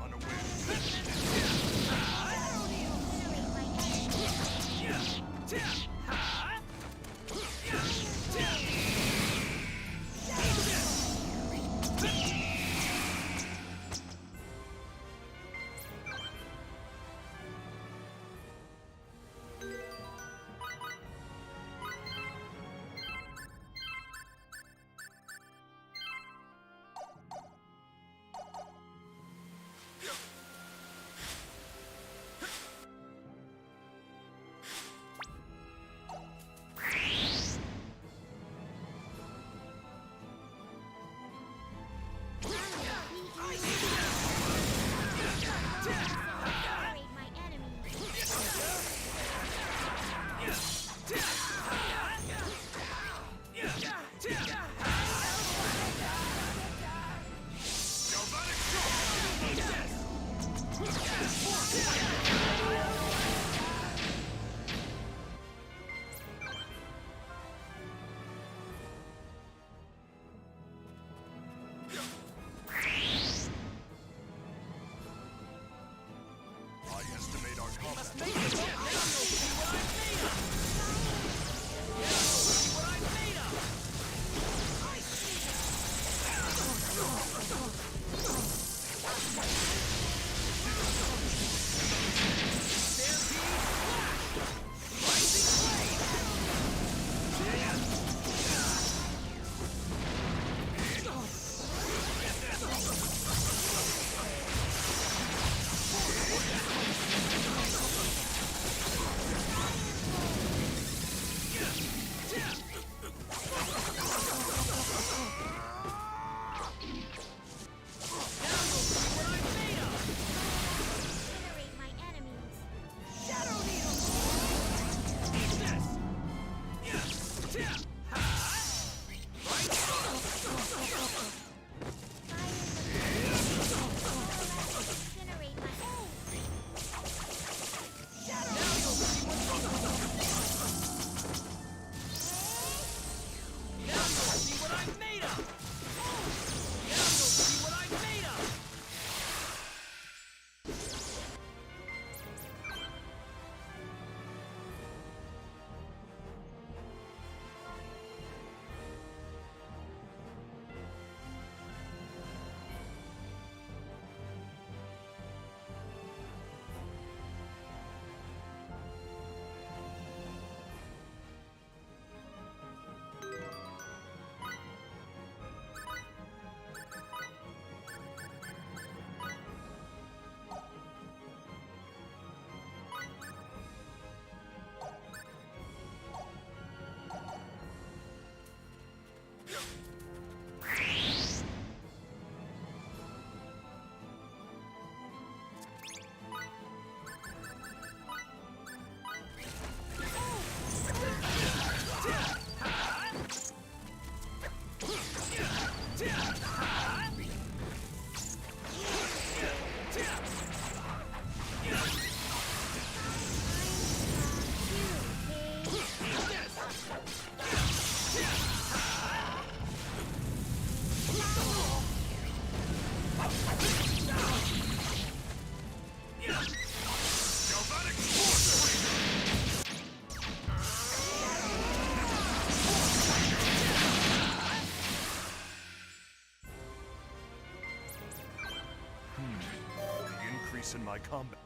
increase in my combat.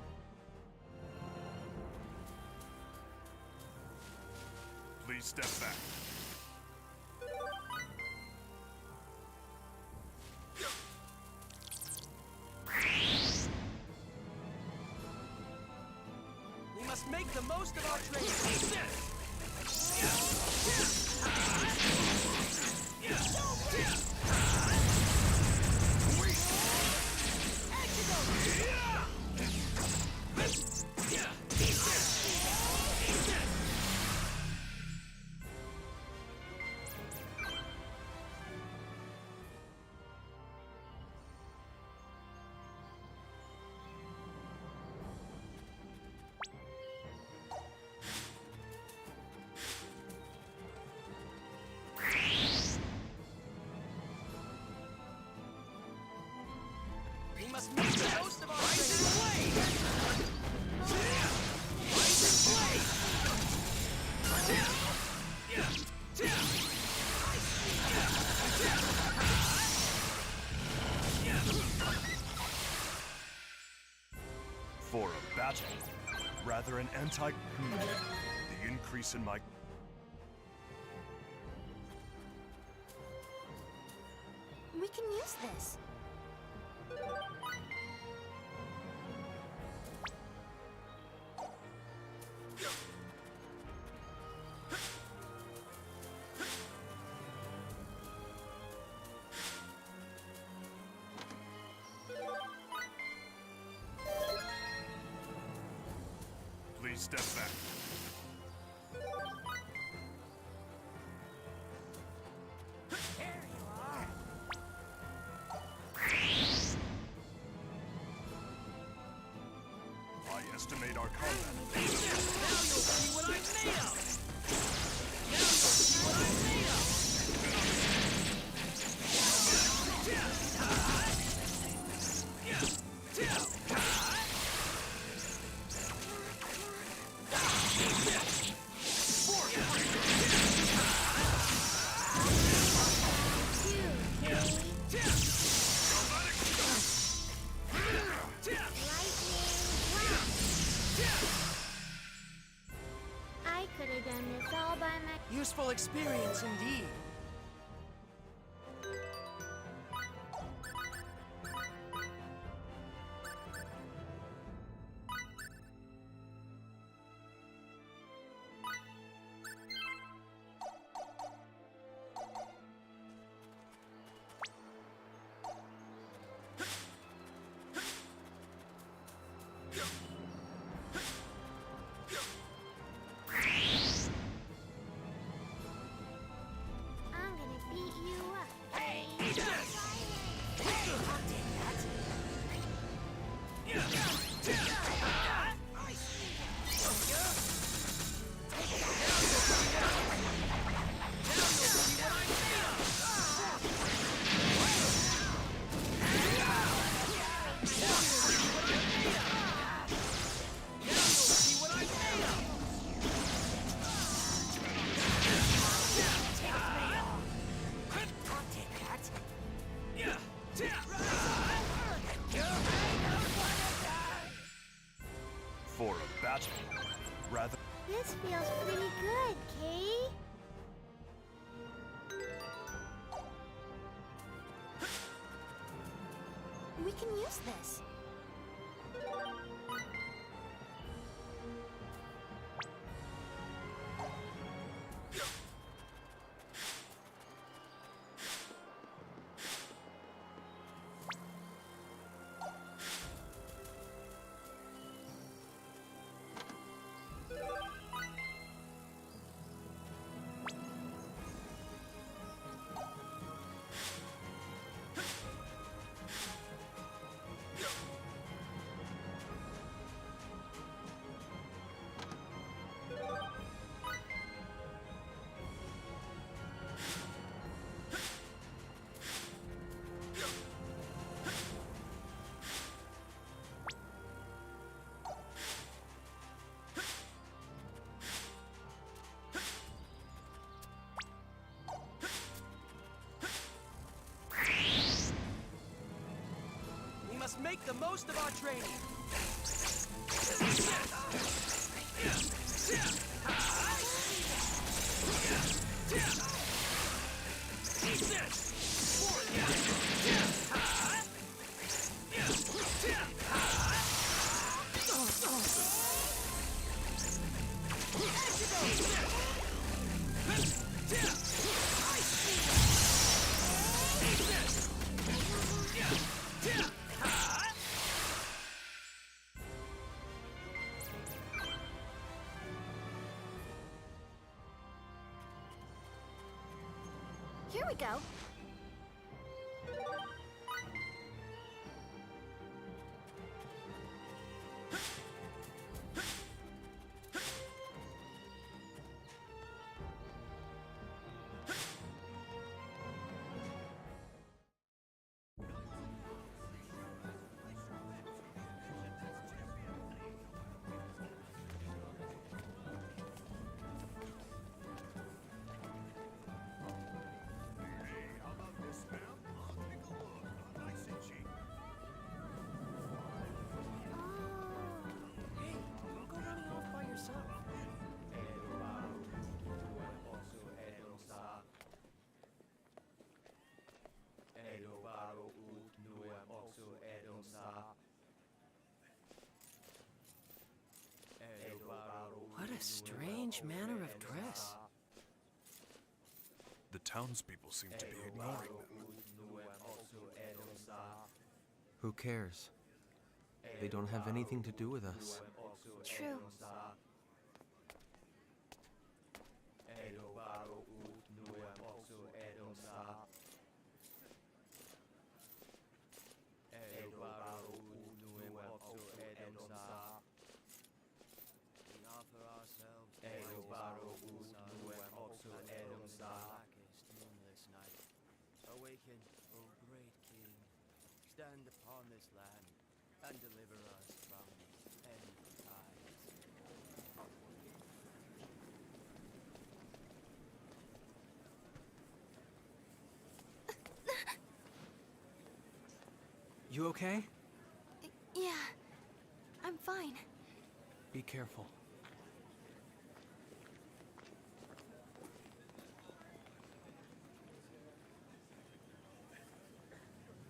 Please step back. We must make the most of our training. We must make the most of our For a battle, rather an anti. The increase in my. We can use this. Please step back. There you are. I estimate our combat. Now you'll see what I'm made of. Now you'll see what I'm made of. I could have done this all by myself. Useful experience indeed. I'm gonna beat you up. Hey! For a battle, rather. This feels pretty good, Kay. We can use this. make the most of our training. Here we go. What a strange manner of dress. The townspeople seem to be ignoring them. Who cares? They don't have anything to do with us. True. Awaken, O great King. Stand upon this land and deliver us from end times. You okay? Yeah, I'm fine. Be careful.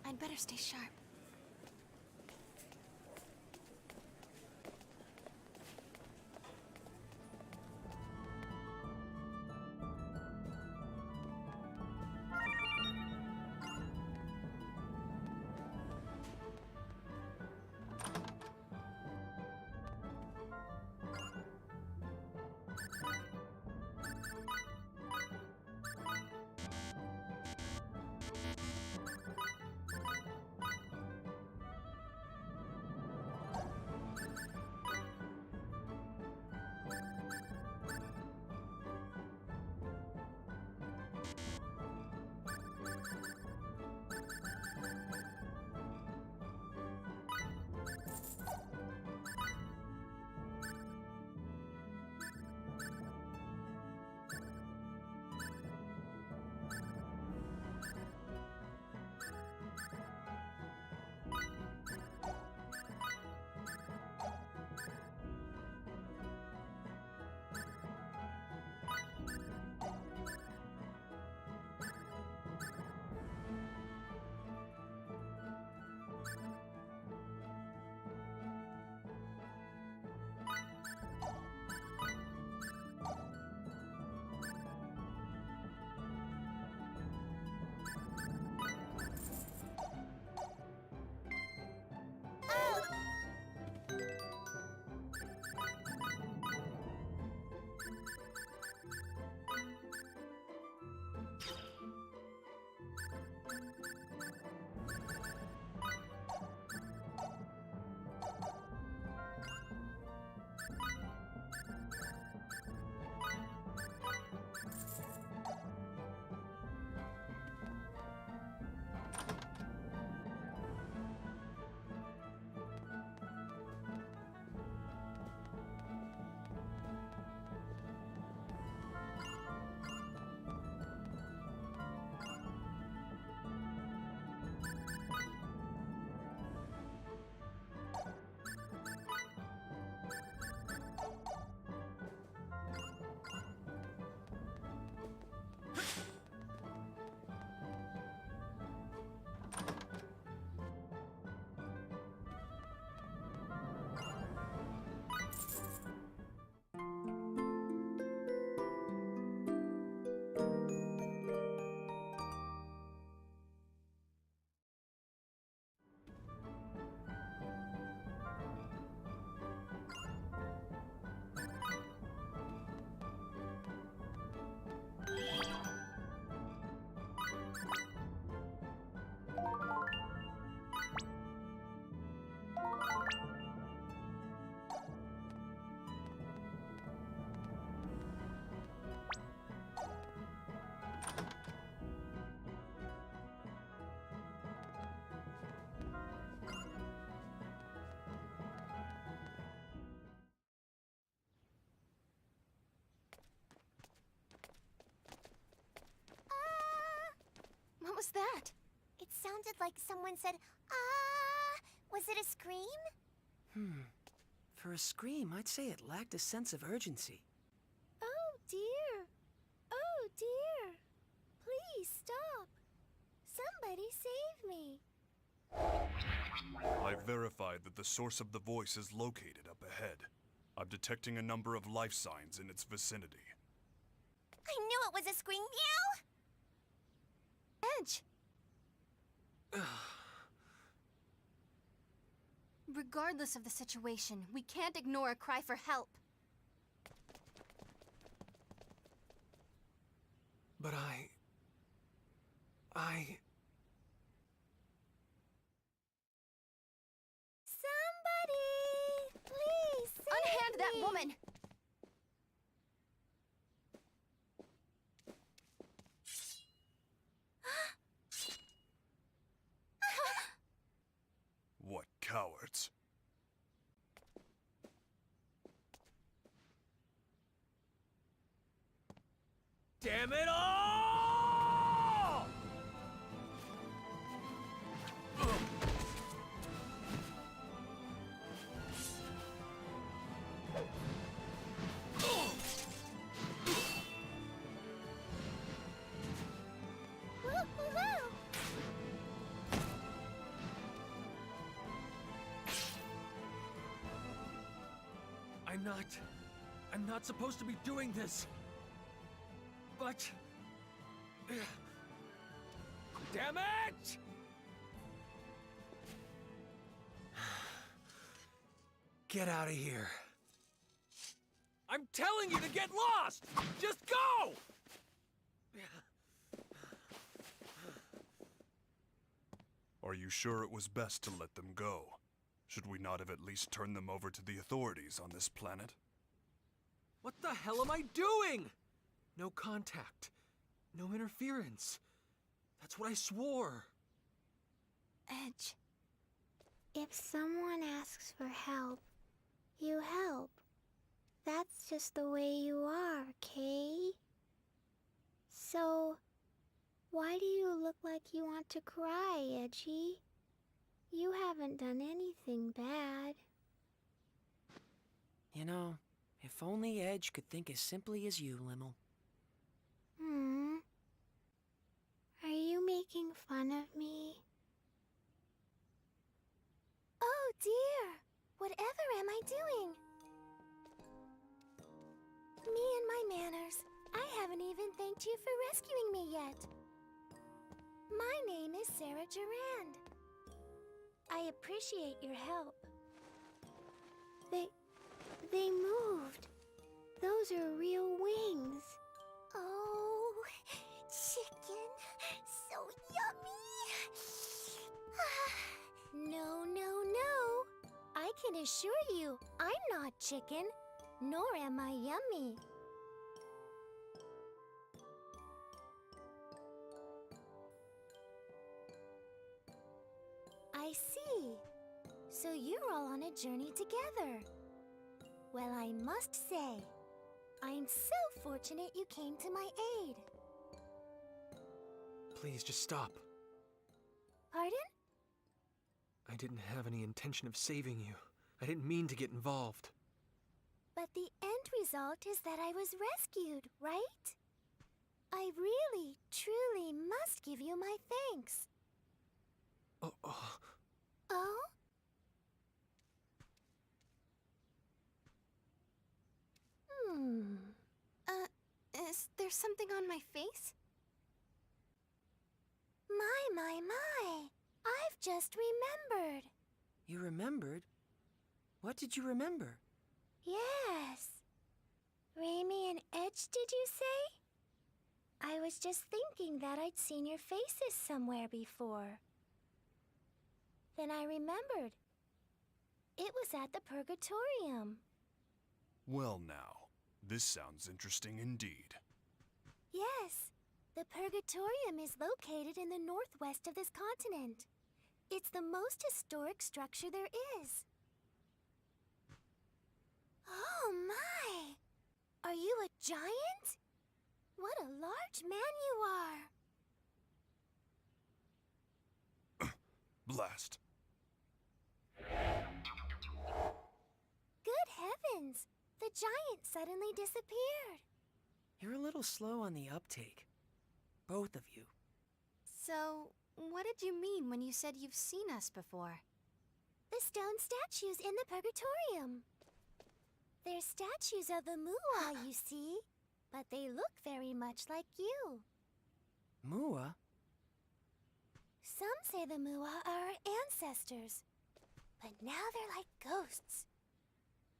I'd better stay sharp. sounded like someone said, ah! Was it a scream? For a scream, I'd say it lacked a sense of urgency. Oh dear. Oh dear. Please stop. Somebody save me. I've verified that the source of the voice is located up ahead. I'm detecting a number of life signs in its vicinity. I knew it was a scream. Meow! Edge! Regardless of the situation, we can't ignore a cry for help. But Somebody! Please save Unhand that me. woman! What cowards. Damn it all! Woo-hoo-hoo. I'm not supposed to be doing this. But... damn it! Get out of here. I'm telling you to get lost! Just go! Are you sure it was best to let them go? Should we not have at least turned them over to the authorities on this planet? what the hell am I doing? No contact. No interference. That's what I swore. Edge. If someone asks for help, you help. That's just the way you are, Kay. So, why do you look like you want to cry, Edgy? You haven't done anything bad. You know, if only Edge could think as simply as you, Limmel. Are you making fun of me? Oh dear! Whatever am I doing? Me and my manners. I haven't even thanked you for rescuing me yet. My name is Sarah Durand. I appreciate your help. They moved. Those are real wings. Oh, chicken. So yummy. No, no, no. I can assure you, I'm not chicken, nor am I yummy. I see. So you're all on a journey together. Well, I must say, I'm so fortunate you came to my aid. Please, just stop. Pardon? I didn't have any intention of saving you. I didn't mean to get involved. But the end result is that I was rescued, right? I really, truly must give you my thanks. Oh. Oh? Is there something on my face? My. I've just remembered. You remembered? What did you remember? Yes. Raimi and Edge, did you say? I was just thinking that I'd seen your faces somewhere before. Then I remembered. It was at the Purgatorium. Well now, this sounds interesting indeed. Yes, the Purgatorium is located in the northwest of this continent. It's the most historic structure there is. Oh my! Are you a giant? What a large man you are! Blast. Good heavens! The giant suddenly disappeared. You're a little slow on the uptake. Both of you. So, what did you mean when you said you've seen us before? The stone statues in the Purgatorium. They're statues of the Mua, you see, but they look very much like you. Mua? Some say the Mua are our ancestors, but now they're like ghosts.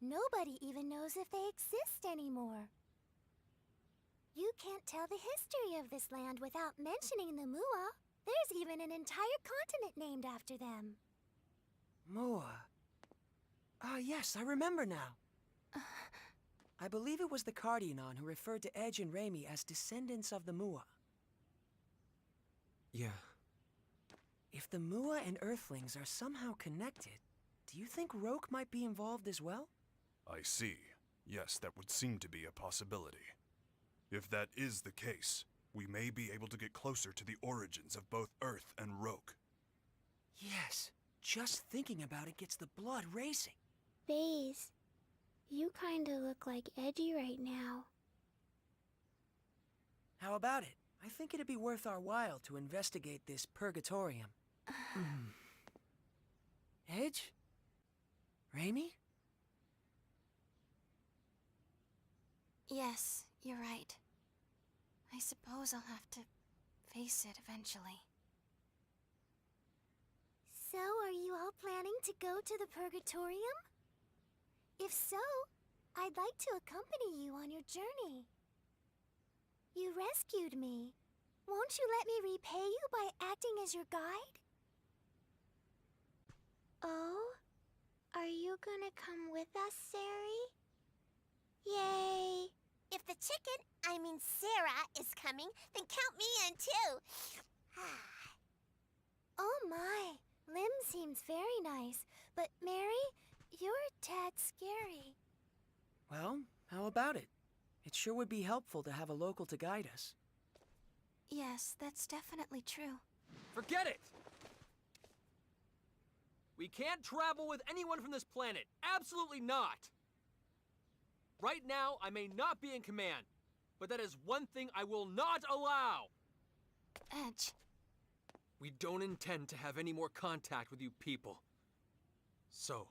Nobody even knows if they exist anymore. You can't tell the history of this land without mentioning the Mua. There's even an entire continent named after them. Mua. Ah, yes, I remember now. I believe it was the Cardionon who referred to Edge and Raimi as descendants of the Mua. Yeah. If the Mua and Earthlings are somehow connected, do you think Roke might be involved as well? I see. Yes, that would seem to be a possibility. If that is the case, we may be able to get closer to the origins of both Earth and Roke. Yes. Just thinking about it gets the blood racing. Baze, you kinda look like Edgy right now. How about it? I think it'd be worth our while to investigate this Purgatorium. Edge? Raimi? Yes, you're right. I suppose I'll have to face it eventually. So, are you all planning to go to the Purgatorium? If so, I'd like to accompany you on your journey. You rescued me. Won't you let me repay you by acting as your guide? Oh? Are you gonna come with us, Sari? Yay! If the chicken, I mean Sarah, is coming, then count me in too. Oh my, Lim seems very nice, but Mary, you're a tad scary. Well, how about it? It sure would be helpful to have a local to guide us. Yes, that's definitely true. Forget it! We can't travel with anyone from this planet. Absolutely not! Right now, I may not be in command, but that is one thing I will not allow! Edge. We don't intend to have any more contact with you people. So,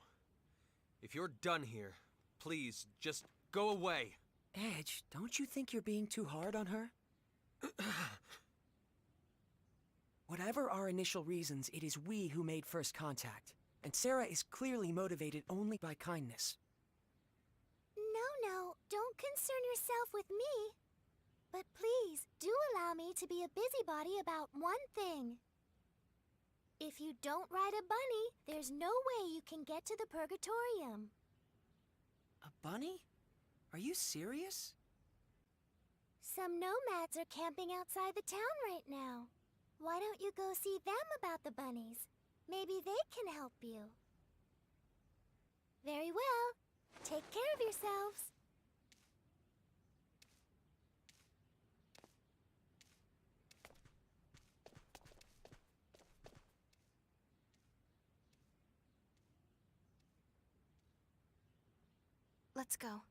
if you're done here, please just go away. Edge, don't you think you're being too hard on her? Whatever our initial reasons, it is we who made first contact. And Sarah is clearly motivated only by kindness. No, don't concern yourself with me. But please, do allow me to be a busybody about one thing. If you don't ride a bunny, there's no way you can get to the Purgatorium. A bunny? Are you serious? Some nomads are camping outside the town right now. Why don't you go see them about the bunnies? Maybe they can help you. Very well. Take care of yourselves. Let's go.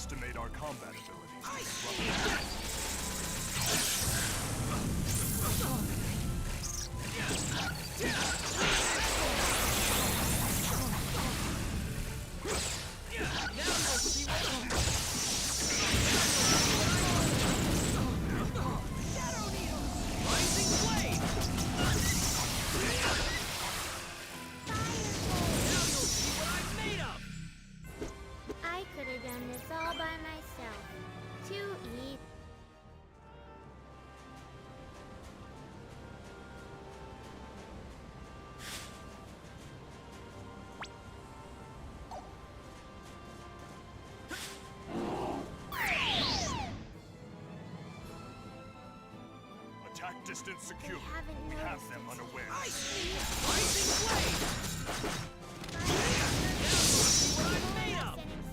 estimate our combat abilities. I could have done this all by myself. Too easy. Attack distance secure. haven't We have noticed them us. unaware. And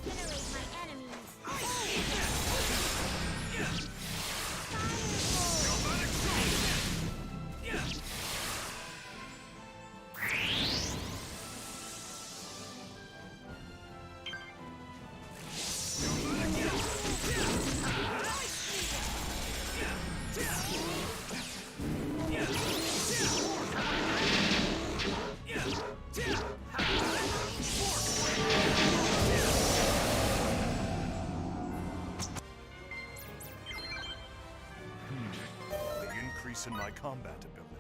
incinerate my enemies. The increase in my combat ability.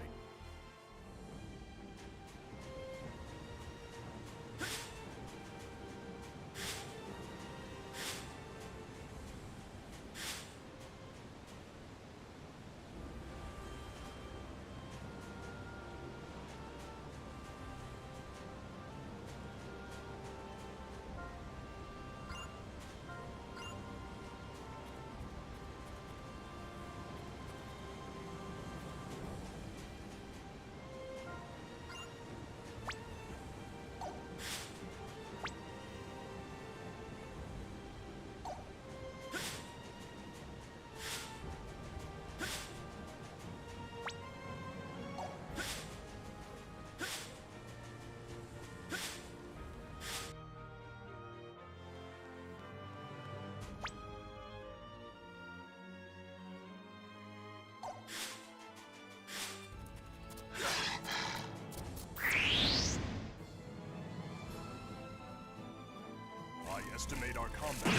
I estimate our combat.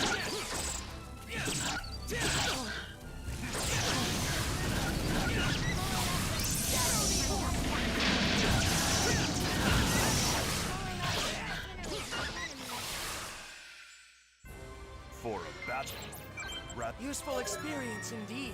For a battle. Useful experience indeed.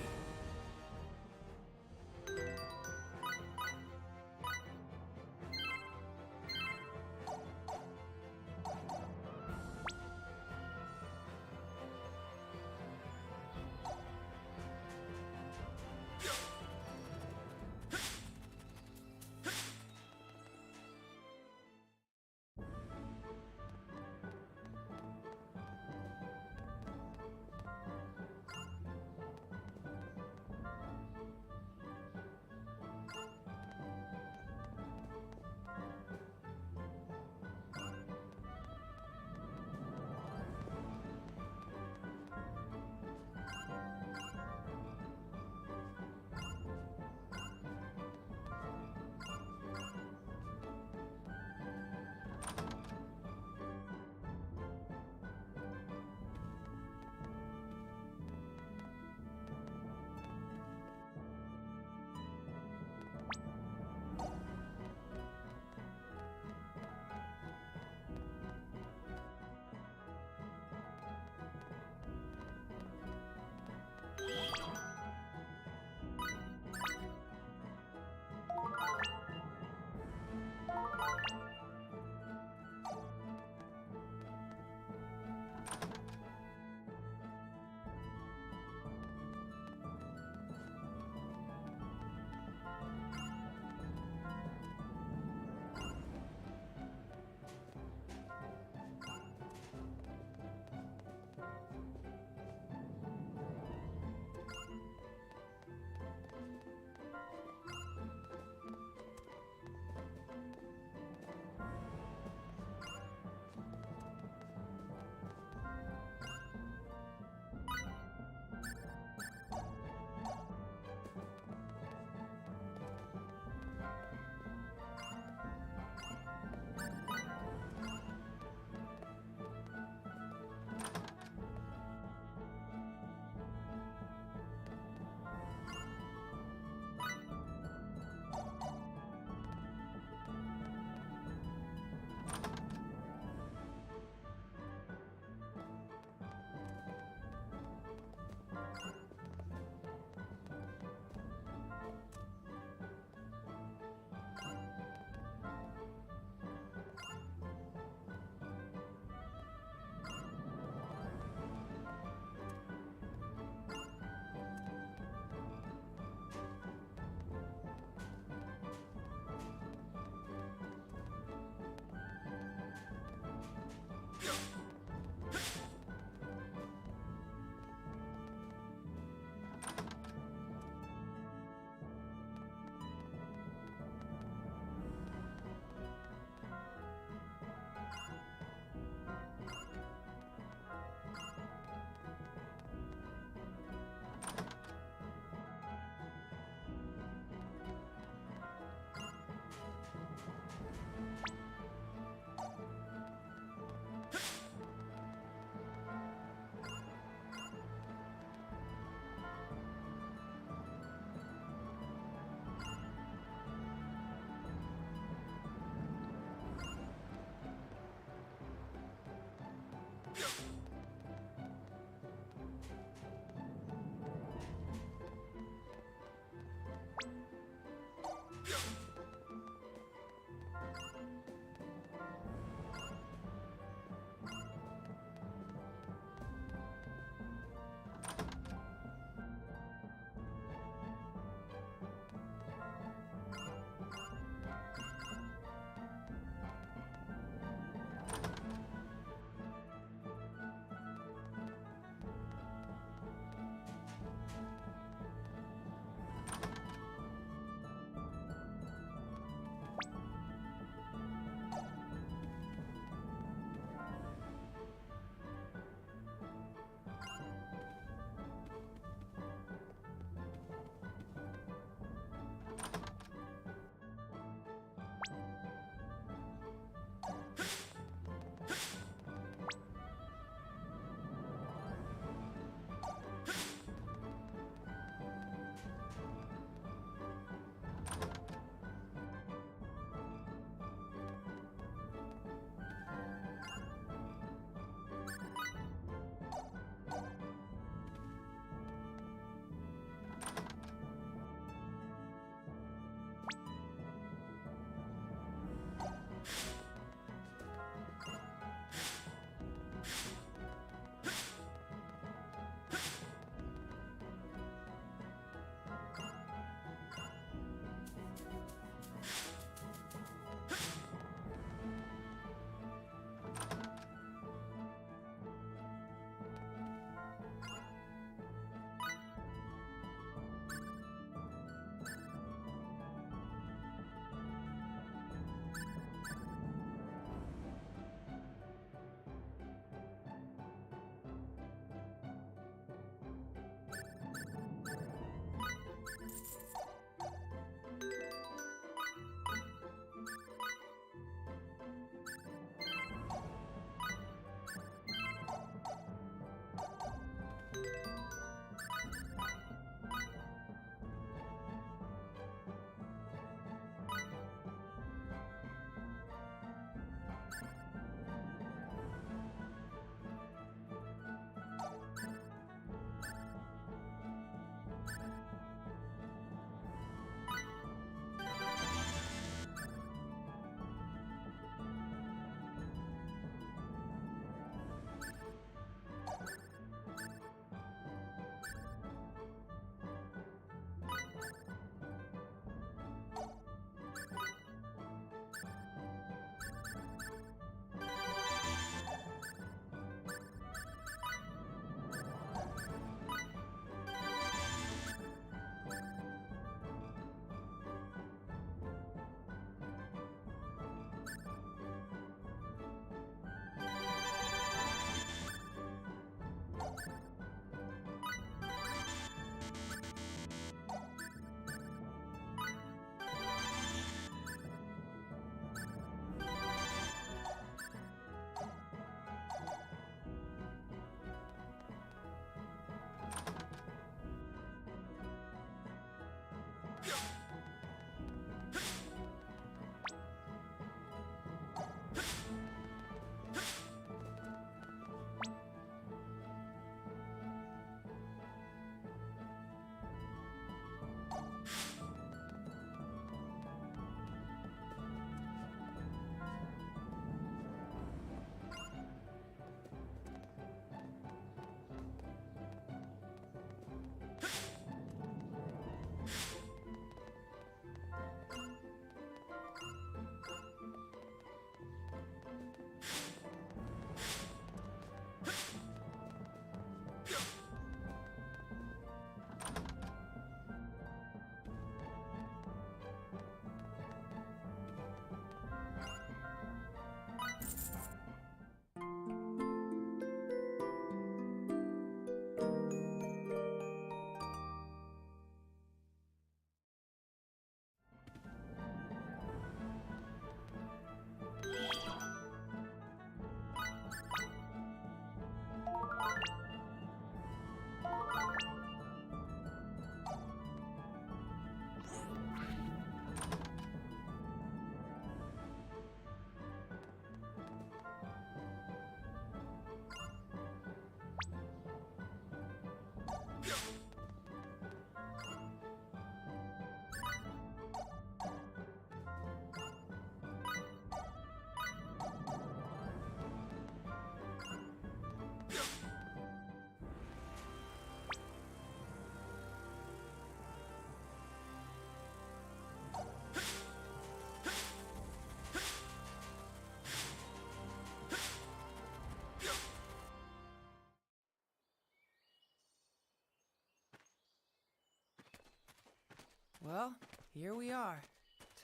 Well, here we are.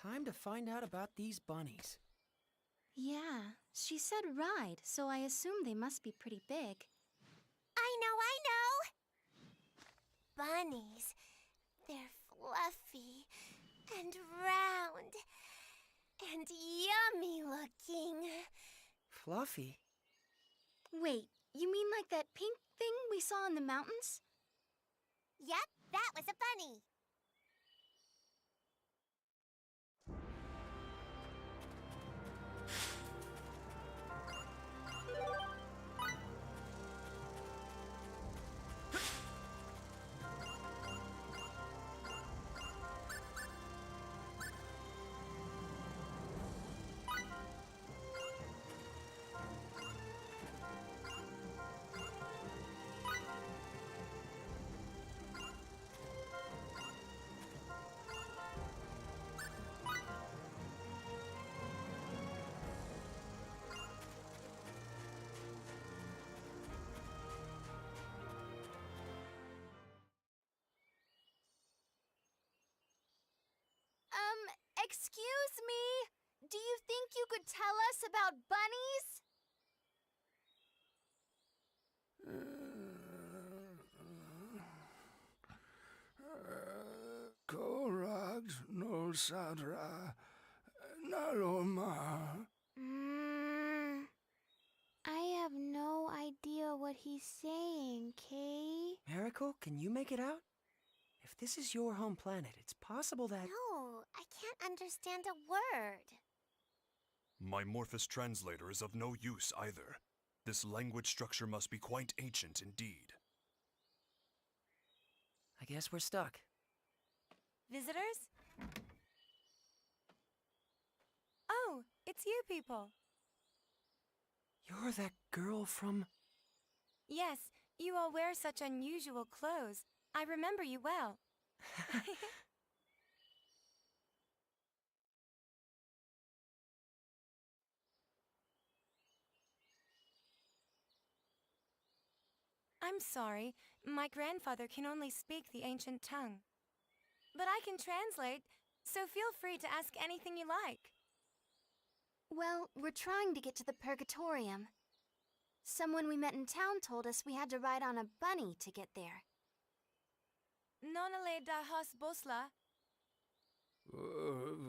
Time to find out about these bunnies. Yeah, she said ride, so I assume they must be pretty big. I know! Bunnies. They're fluffy and round and yummy looking. Fluffy? Wait, you mean like that pink thing we saw in the mountains? Yep, that was a bunny. Excuse me? Do you think you could tell us about bunnies? Korax no sadra naloma. I have no idea what he's saying, Kay. Miracle, can you make it out? If this is your home planet, it's possible that... No, I can't understand a word. My Morphous translator is of no use either. This language structure must be quite ancient indeed. I guess we're stuck. Visitors? Oh, it's you people. You're that girl from... Yes, you all wear such unusual clothes. I remember you well. I'm sorry, my grandfather can only speak the ancient tongue. But I can translate, so feel free to ask anything you like. Well, we're trying to get to the Purgatorium. Someone we met in town told us we had to ride on a bunny to get there. Nonale da hos bosla.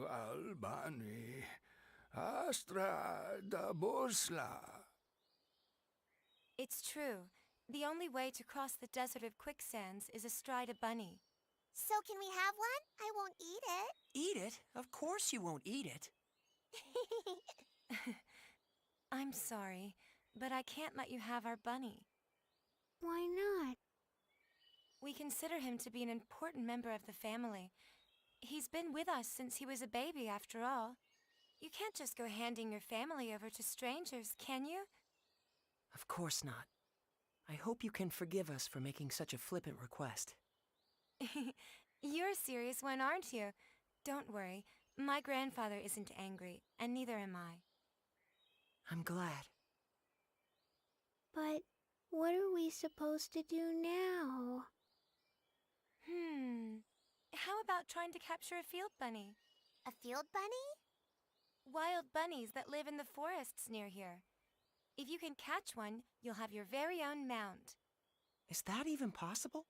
Valbani astra da bosla. It's true. The only way to cross the desert of quicksands is astride a bunny. So can we have one? I won't eat it. Eat it? Of course you won't eat it. I'm sorry, but I can't let you have our bunny. Why not? We consider him to be an important member of the family. He's been with us since he was a baby, after all. You can't just go handing your family over to strangers, can you? Of course not. I hope you can forgive us for making such a flippant request. You're a serious one, aren't you? Don't worry. My grandfather isn't angry, and neither am I. I'm glad. But what are we supposed to do now? How about trying to capture a field bunny? A field bunny? Wild bunnies that live in the forests near here. If you can catch one, you'll have your very own mount. Is that even possible?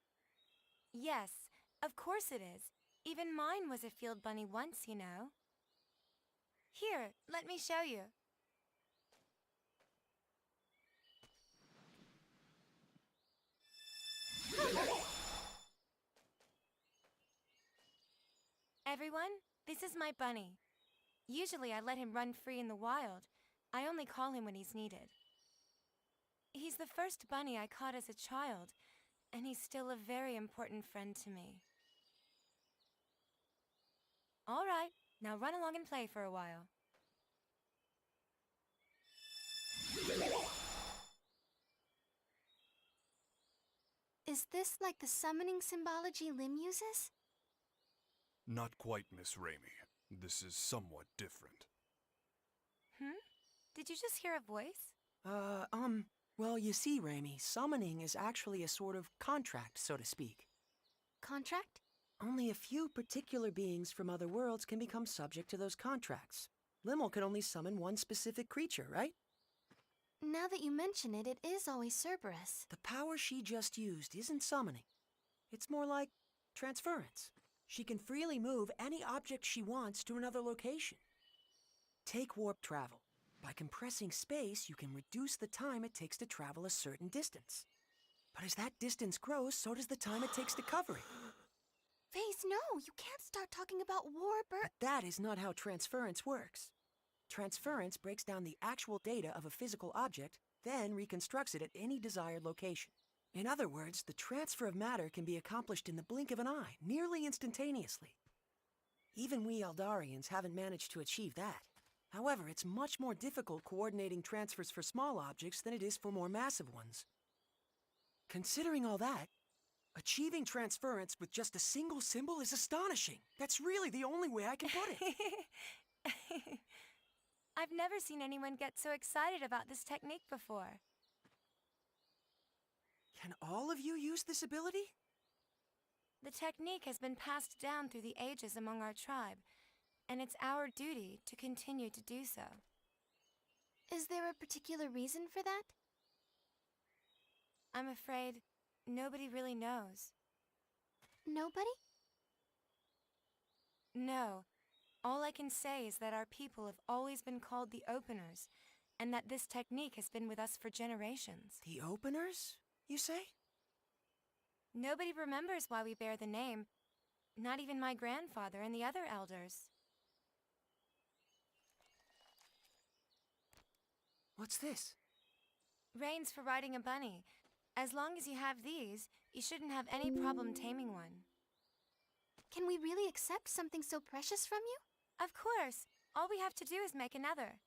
Yes, of course it is. Even mine was a field bunny once, you know. Here, let me show you. Everyone, this is my bunny. Usually I let him run free in the wild. I only call him when he's needed. He's the first bunny I caught as a child, and he's still a very important friend to me. All right, now run along and play for a while. Is this like the summoning symbology Lim uses? Not quite, Miss Raimi. This is somewhat different. Did you just hear a voice? Well, you see, Raimi, summoning is actually a sort of contract, so to speak. Contract? Only a few particular beings from other worlds can become subject to those contracts. Limmel can only summon one specific creature, right? Now that you mention it, it is always Cerberus. The power she just used isn't summoning. It's more like transference. She can freely move any object she wants to another location. Take warp travel. By compressing space, you can reduce the time it takes to travel a certain distance. But as that distance grows, so does the time it takes to cover it. Face, no! You can't start talking about warp or... But that is not how transference works. Transference breaks down the actual data of a physical object, then reconstructs it at any desired location. In other words, the transfer of matter can be accomplished in the blink of an eye, nearly instantaneously. Even we Eldarians haven't managed to achieve that. However, it's much more difficult coordinating transfers for small objects than it is for more massive ones. Considering all that, achieving transference with just a single symbol is astonishing. That's really the only way I can put it. I've never seen anyone get so excited about this technique before. Can all of you use this ability? The technique has been passed down through the ages among our tribe, and it's our duty to continue to do so. Is there a particular reason for that? I'm afraid nobody really knows. Nobody? No. All I can say is that our people have always been called the Openers, and that this technique has been with us for generations. The Openers, you say? Nobody remembers why we bear the name, not even my grandfather and the other elders. What's this? Reins for riding a bunny. As long as you have these, you shouldn't have any problem taming one. Can we really accept something so precious from you? Of course. All we have to do is make another.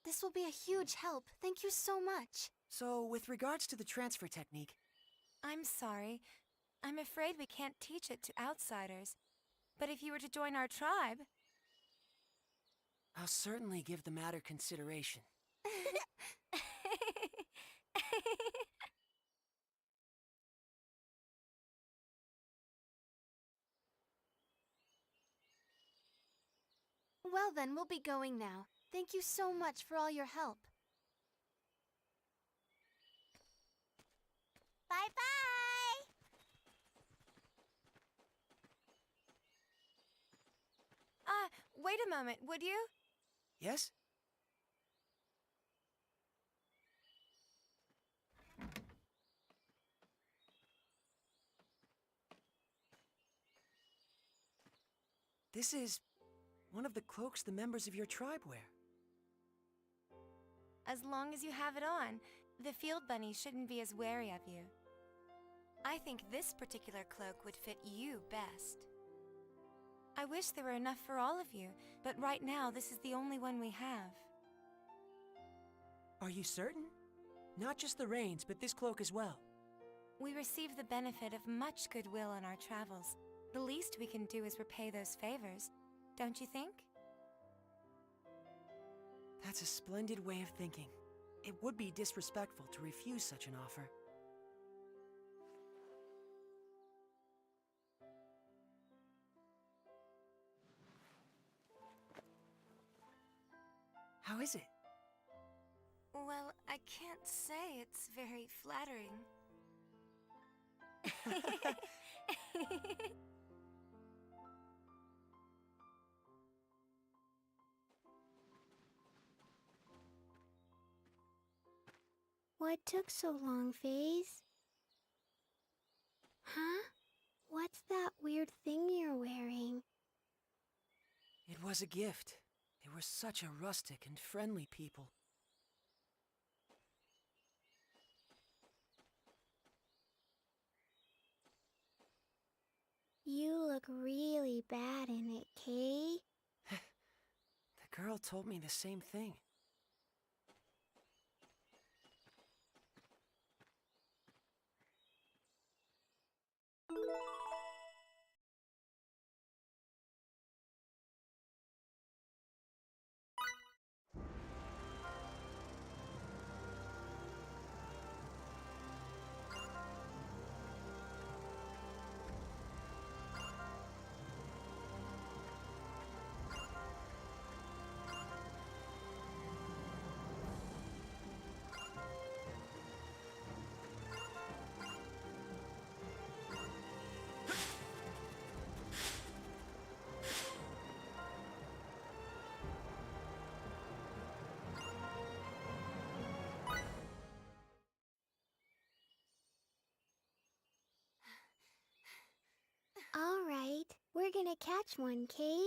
This will be a huge help. Thank you so much. So, with regards to the transfer technique... I'm sorry. I'm afraid we can't teach it to outsiders. But if you were to join our tribe... I'll certainly give the matter consideration. Well then, we'll be going now. Thank you so much for all your help. Bye-bye! Wait a moment, would you? Yes? This is one of the cloaks the members of your tribe wear. As long as you have it on, the field bunny shouldn't be as wary of you. I think this particular cloak would fit you best. I wish there were enough for all of you, but right now this is the only one we have. Are you certain? Not just the reins, but this cloak as well. We receive the benefit of much goodwill on our travels. The least we can do is repay those favors, don't you think? That's a splendid way of thinking. It would be disrespectful to refuse such an offer. How is it? Well, I can't say it's very flattering. What took so long, Faze? Huh? What's that weird thing you're wearing? It was a gift. They were such a rustic and friendly people. You look really bad in it, Kay. The girl told me the same thing. we're gonna catch one, Kay?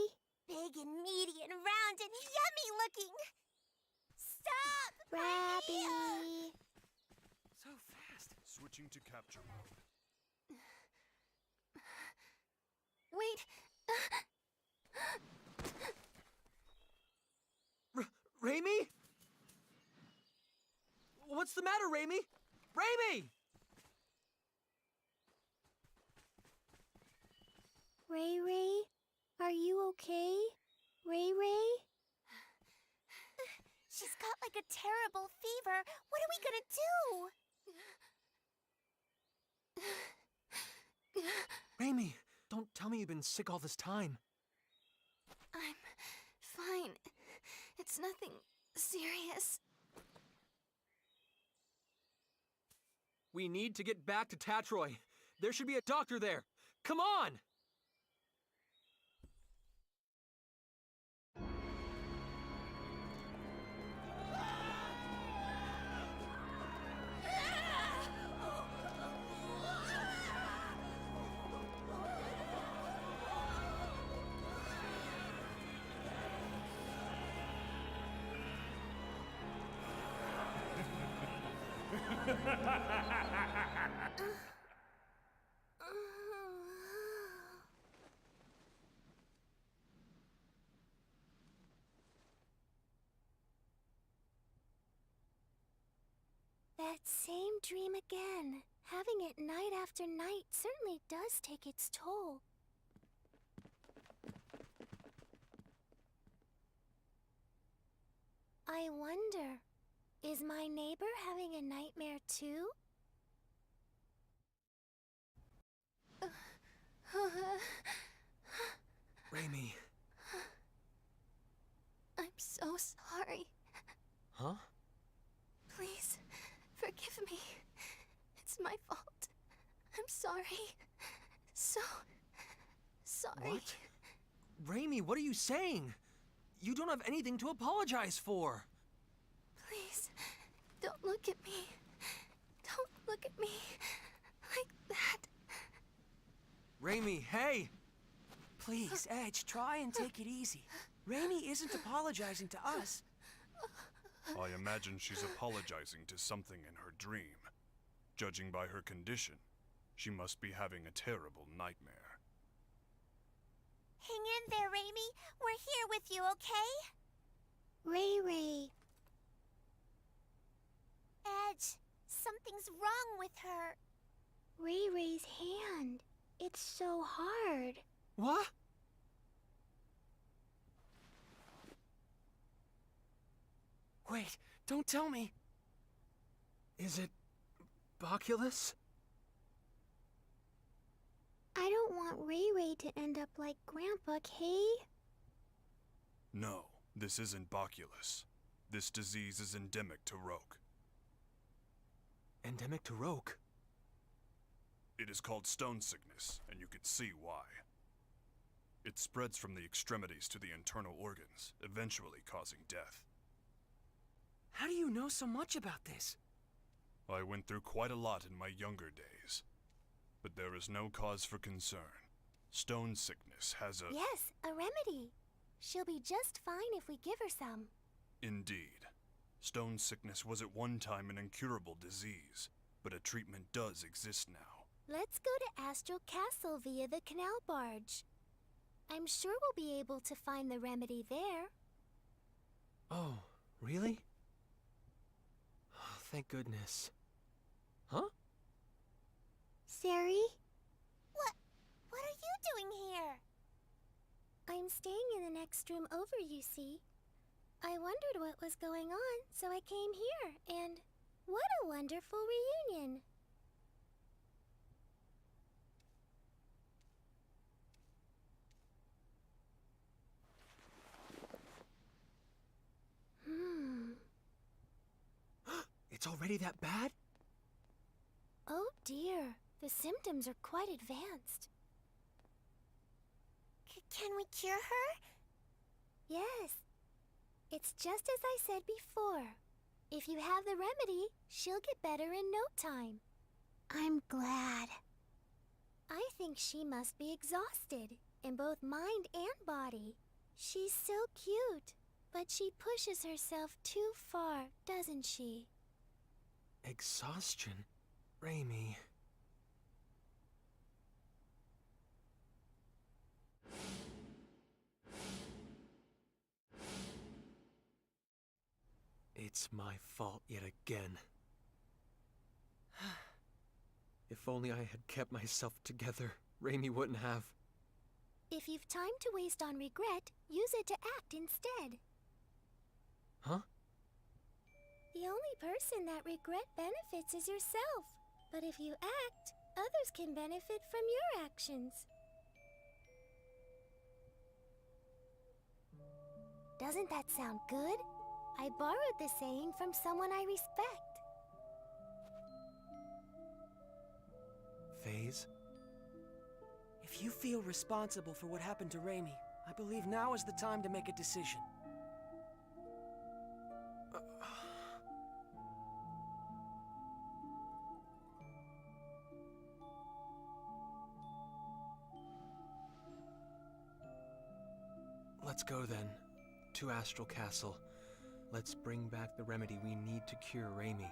Big and meaty and round and yummy looking. Stop! Rabby! So fast. Switching to capture mode. Wait! Raimi? What's the matter, Raimi? Raimi! Ray Ray? Are you okay? Ray Ray? She's got like a terrible fever. What are we gonna do? Raimi, don't tell me you've been sick all this time. I'm fine. It's nothing serious. We need to get back to Tatroy. There should be a doctor there. Come on! That same dream again. Having it night after night certainly does take its toll. I wonder, is my neighbor having a nightmare too? Raimi. I'm so sorry. Huh? Please, forgive me. It's my fault. I'm sorry. So sorry. What? Raimi, what are you saying? You don't have anything to apologize for. Please, don't look at me. Don't look at me like that. Raimi, hey! Please, Edge, try and take it easy. Raimi isn't apologizing to us. I imagine she's apologizing to something in her dream. Judging by her condition, she must be having a terrible nightmare. Hang in there, Raimi. We're here with you, okay? Ray Ray. Edge, something's wrong with her. Ray Ray's hand. It's so hard. What? Wait, don't tell me. Is it Boculus? I don't want Ray Ray to end up like Grandpa, Kay. No, this isn't Boculus. This disease is endemic to Roke. Endemic to Roke? It is called stone sickness, and you can see why. It spreads from the extremities to the internal organs, eventually causing death. How do you know so much about this? I went through quite a lot in my younger days. But there is no cause for concern. Stone sickness has a... Yes, a remedy. She'll be just fine if we give her some. Indeed. Stone sickness was at one time an incurable disease, but a treatment does exist now. Let's go to Astral Castle via the canal barge. I'm sure we'll be able to find the remedy there. Oh, really? Oh, thank goodness. Huh? Sari? What are you doing here? I'm staying in the next room over, you see. I wondered what was going on, so I came here, and what a wonderful reunion. It's already that bad? Oh dear, the symptoms are quite advanced. Can we cure her? Yes. It's just as I said before. If you have the remedy, she'll get better in no time. I'm glad. I think she must be exhausted, in both mind and body. She's so cute, but she pushes herself too far, doesn't she? Exhaustion? Raimi. It's my fault yet again. If only I had kept myself together, Raimi wouldn't have. If you've time to waste on regret, use it to act instead. Huh? The only person that regret benefits is yourself. But if you act, others can benefit from your actions. Doesn't that sound good? I borrowed the saying from someone I respect. Phase? If you feel responsible for what happened to Raimi, I believe now is the time to make a decision. Let's go then. To Astral Castle. Let's bring back the remedy we need to cure Raimi.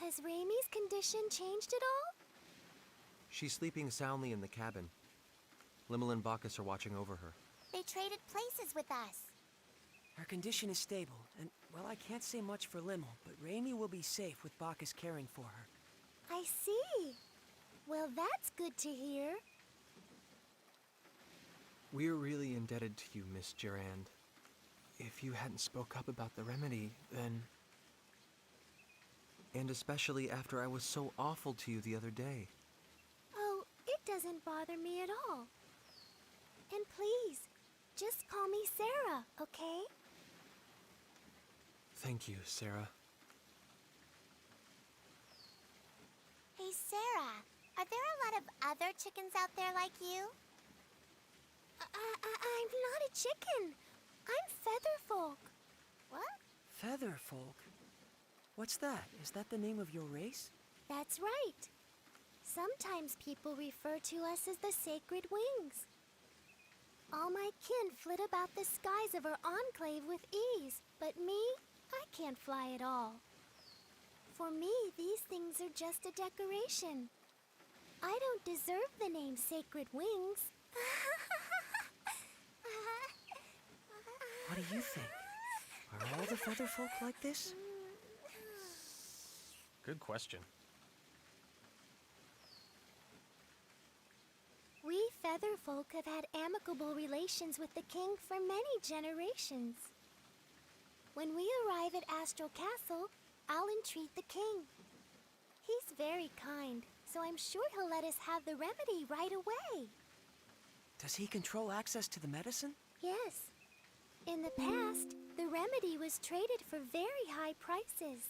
Has Ramie's condition changed at all? She's sleeping soundly in the cabin. Limmel and Bacchus are watching over her. They traded places with us. Her condition is stable, and, well, I can't say much for Limmel, but Ramie will be safe with Bacchus caring for her. I see. Well, that's good to hear. We're really indebted to you, Miss Durand. If you hadn't spoke up about the remedy, then... And especially after I was so awful to you the other day. Oh, it doesn't bother me at all. And please, just call me Sarah, okay? Thank you, Sarah. Hey, Sarah, are there a lot of other chickens out there like you? I'm not a chicken. I'm Featherfolk. What? Featherfolk? What's that? Is that the name of your race? That's right. Sometimes people refer to us as the Sacred Wings. All my kin flit about the skies of our enclave with ease, but me, I can't fly at all. For me, these things are just a decoration. I don't deserve the name Sacred Wings. What do you think? Are all the Featherfolk like this? Good question. We Featherfolk have had amicable relations with the king for many generations. When we arrive at Astral Castle, I'll entreat the king. He's very kind, so I'm sure he'll let us have the remedy right away. Does he control access to the medicine? Yes. In the past, the remedy was traded for very high prices.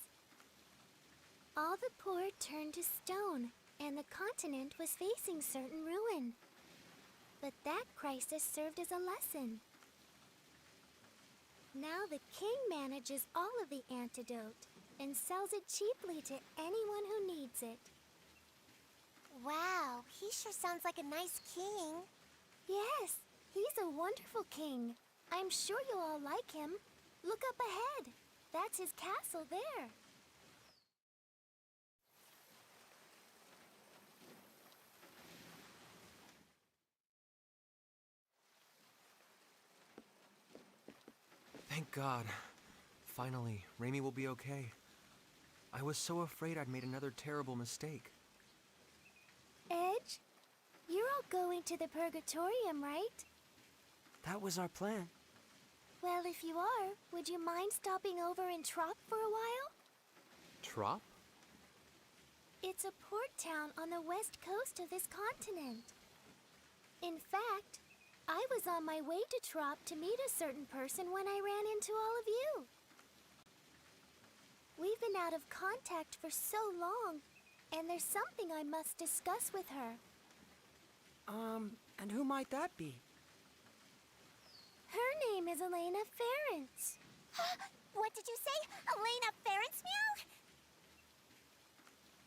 All the poor turned to stone, and the continent was facing certain ruin. But that crisis served as a lesson. Now the king manages all of the antidote and sells it cheaply to anyone who needs it. Wow, he sure sounds like a nice king. Yes, he's a wonderful king. I'm sure you'll all like him. Look up ahead. That's his castle there. Thank God. Finally, Ramie will be okay. I was so afraid I'd made another terrible mistake. Edge, you're all going to the Purgatorium, right? That was our plan. Well, if you are, would you mind stopping over in Trop for a while? Trop? It's a port town on the west coast of this continent. In fact, I was on my way to Trop to meet a certain person when I ran into all of you. We've been out of contact for so long, and there's something I must discuss with her. And who might that be? Her name is Elena Ference. What did you say? Elena Ference, meow?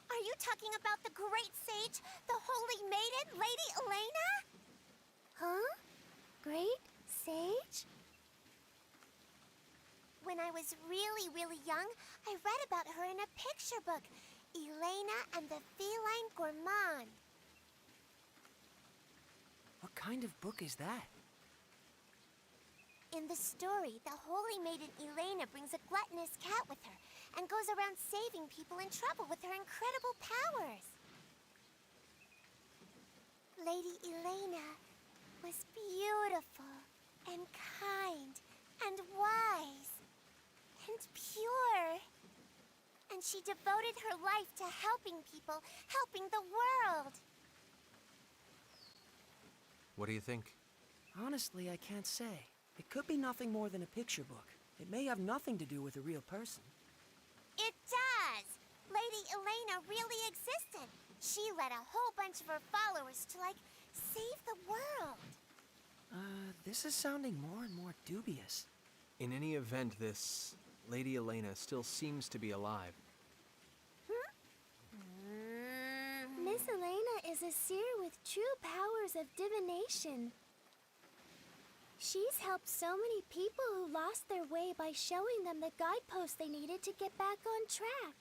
Are you talking about the great sage, the holy maiden, Lady Elena? Huh? Great sage? When I was really, really young, I read about her in a picture book, Elena and the Feline Gourmand. What kind of book is that? In the story, the holy maiden Elena brings a gluttonous cat with her and goes around saving people in trouble with her incredible powers. Lady Elena was beautiful and kind and wise and pure. And she devoted her life to helping people, helping the world. What do you think? Honestly, I can't say. It could be nothing more than a picture book. It may have nothing to do with a real person. It does! Lady Elena really existed. She led a whole bunch of her followers to, save the world. This is sounding more and more dubious. In any event, this Lady Elena still seems to be alive. Miss Elena is a seer with true powers of divination. She's helped so many people who lost their way by showing them the guideposts they needed to get back on track.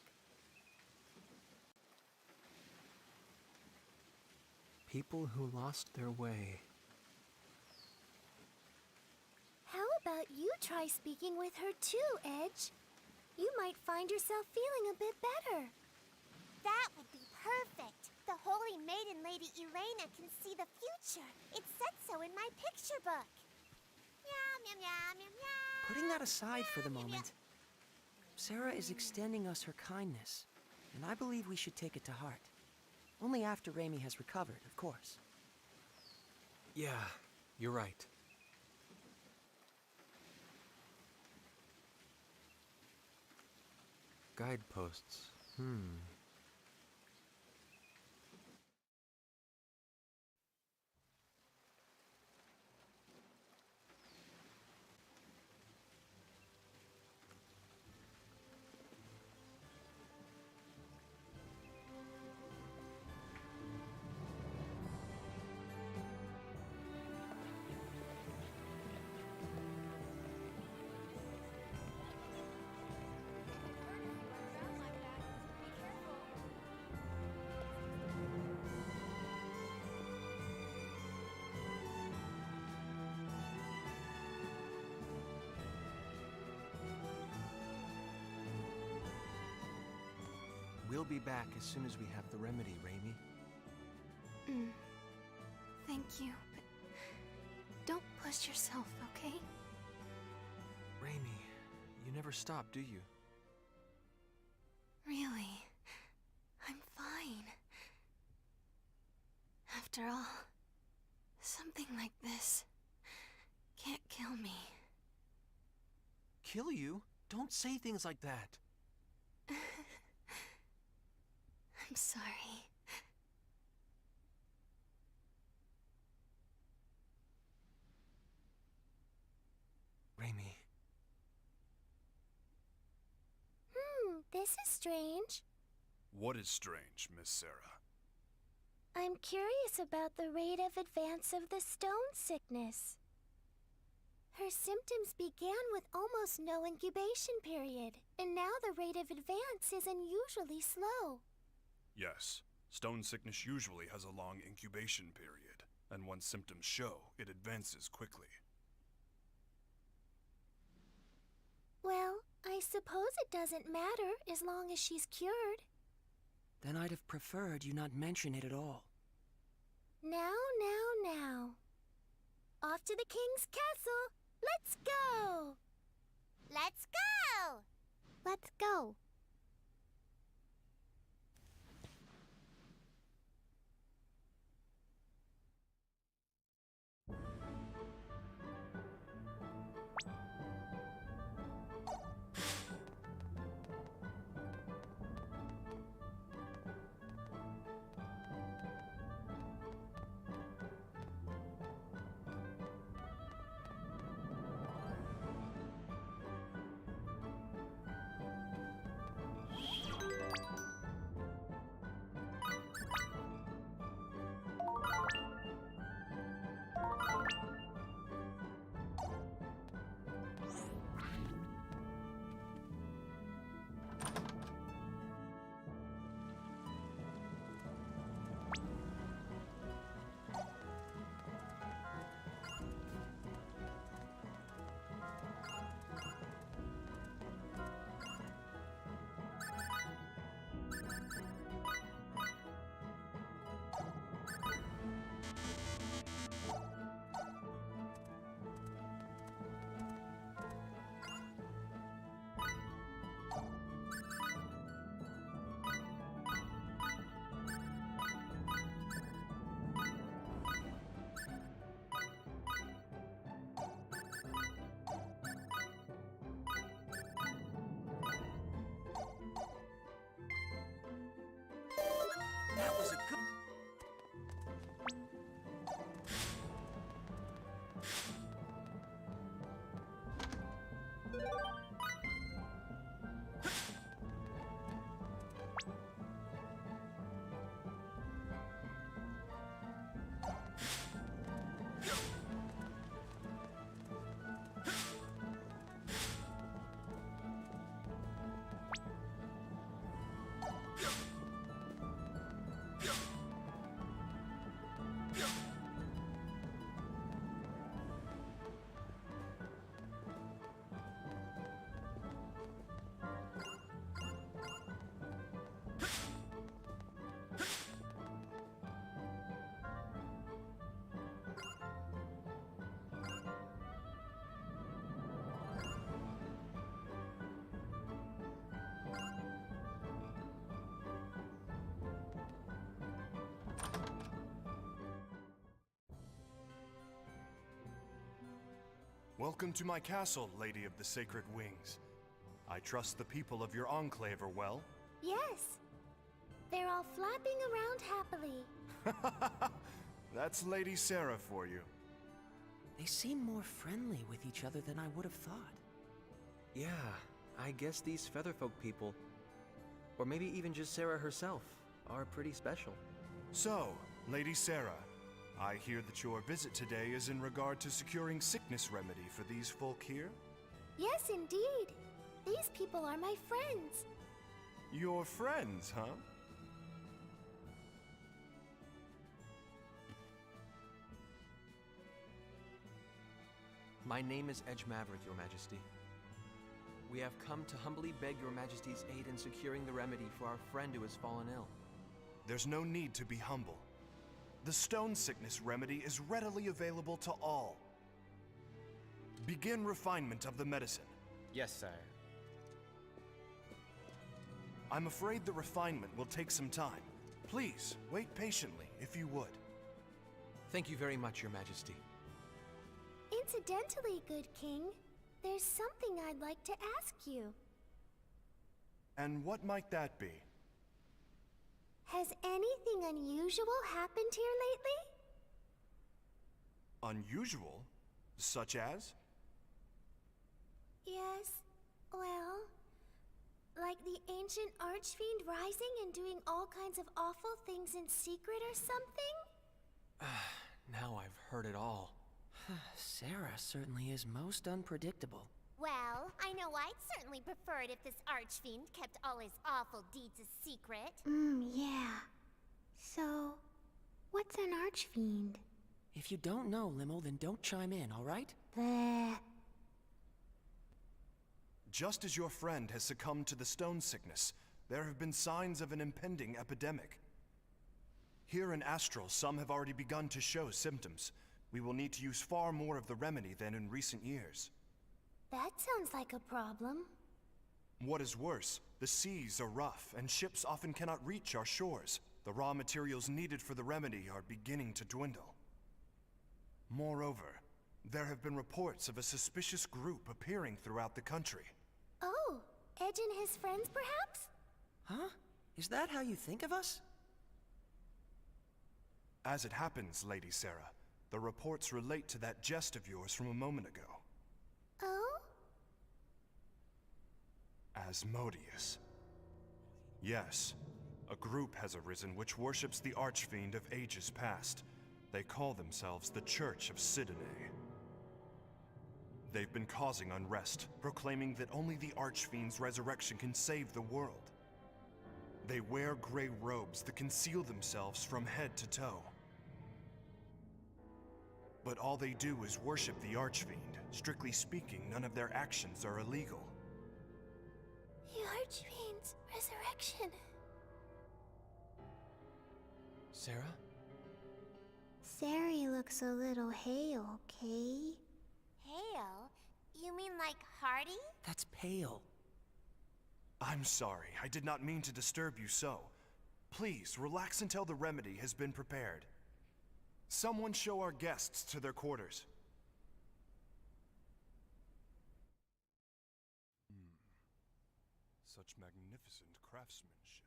People who lost their way. How about you try speaking with her too, Edge? You might find yourself feeling a bit better. That would be perfect. The holy maiden Lady Elena can see the future. It said so in my picture book. Meow, meow, meow, meow, meow. Putting that aside for the Meow, meow, moment, Sarah is extending us her kindness, and I believe we should take it to heart. Only after Raimi has recovered, of course. Yeah, you're right. Guideposts. We'll be back as soon as we have the remedy, Raimi. Thank you, but don't push yourself, okay? Raimi, you never stop, do you? Really, I'm fine. After all, something like this can't kill me. Kill you? Don't say things like that. I'm sorry. Raimi. This is strange. What is strange, Miss Sarah? I'm curious about the rate of advance of the stone sickness. Her symptoms began with almost no incubation period, and now the rate of advance is unusually slow. Yes, stone sickness usually has a long incubation period, and once symptoms show, it advances quickly. Well, I suppose it doesn't matter as long as she's cured. Then I'd have preferred you not mention it at all. Now. Off to the king's castle. Let's go! Let's go! Let's go. Welcome to my castle, Lady of the Sacred Wings. I trust the people of your enclave are well. Yes. They're all flapping around happily. That's Lady Sarah for you. They seem more friendly with each other than I would have thought. Yeah, I guess these Featherfolk people, or maybe even just Sarah herself, are pretty special. So, Lady Sarah, I hear that your visit today is in regard to securing sickness remedy for these folk here? Yes, indeed. These people are my friends. Your friends, huh? My name is Edge Maverick, Your Majesty. We have come to humbly beg Your Majesty's aid in securing the remedy for our friend who has fallen ill. There's no need to be humble. The stone sickness remedy is readily available to all. Begin refinement of the medicine. Yes, sire. I'm afraid the refinement will take some time. Please, wait patiently, if you would. Thank you very much, Your Majesty. Incidentally, good king, there's something I'd like to ask you. And what might that be? Has anything unusual happened here lately? Unusual? Such as? Yes, well, like the ancient archfiend rising and doing all kinds of awful things in secret or something? Now I've heard it all. Sarah certainly is most unpredictable. Well, I know I'd certainly prefer it if this archfiend kept all his awful deeds a secret. Yeah. So, what's an archfiend? If you don't know, Limo, then don't chime in, all right? Bleh. Just as your friend has succumbed to the stone sickness, there have been signs of an impending epidemic. Here in Astral, some have already begun to show symptoms. We will need to use far more of the remedy than in recent years. That sounds like a problem. What is worse, the seas are rough, and ships often cannot reach our shores. The raw materials needed for the remedy are beginning to dwindle. Moreover, there have been reports of a suspicious group appearing throughout the country. Oh, Edge and his friends, perhaps? Huh? Is that how you think of us? As it happens, Lady Sarah, the reports relate to that jest of yours from a moment ago. Oh? Asmodeus. Yes, a group has arisen which worships the archfiend of ages past. They call themselves the Church of Sidene. They've been causing unrest, proclaiming that only the archfiend's resurrection can save the world. They wear gray robes that conceal themselves from head to toe. But all they do is worship the archfiend. Strictly speaking, none of their actions are illegal. The archfiend's resurrection. Sarah? Sari looks a little hale, Kay. Hale? You mean like Hardy? That's pale. I'm sorry, I did not mean to disturb you so. Please, relax until the remedy has been prepared. Someone show our guests to their quarters. Such magnificent craftsmanship.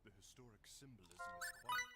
The historic symbolism is quite...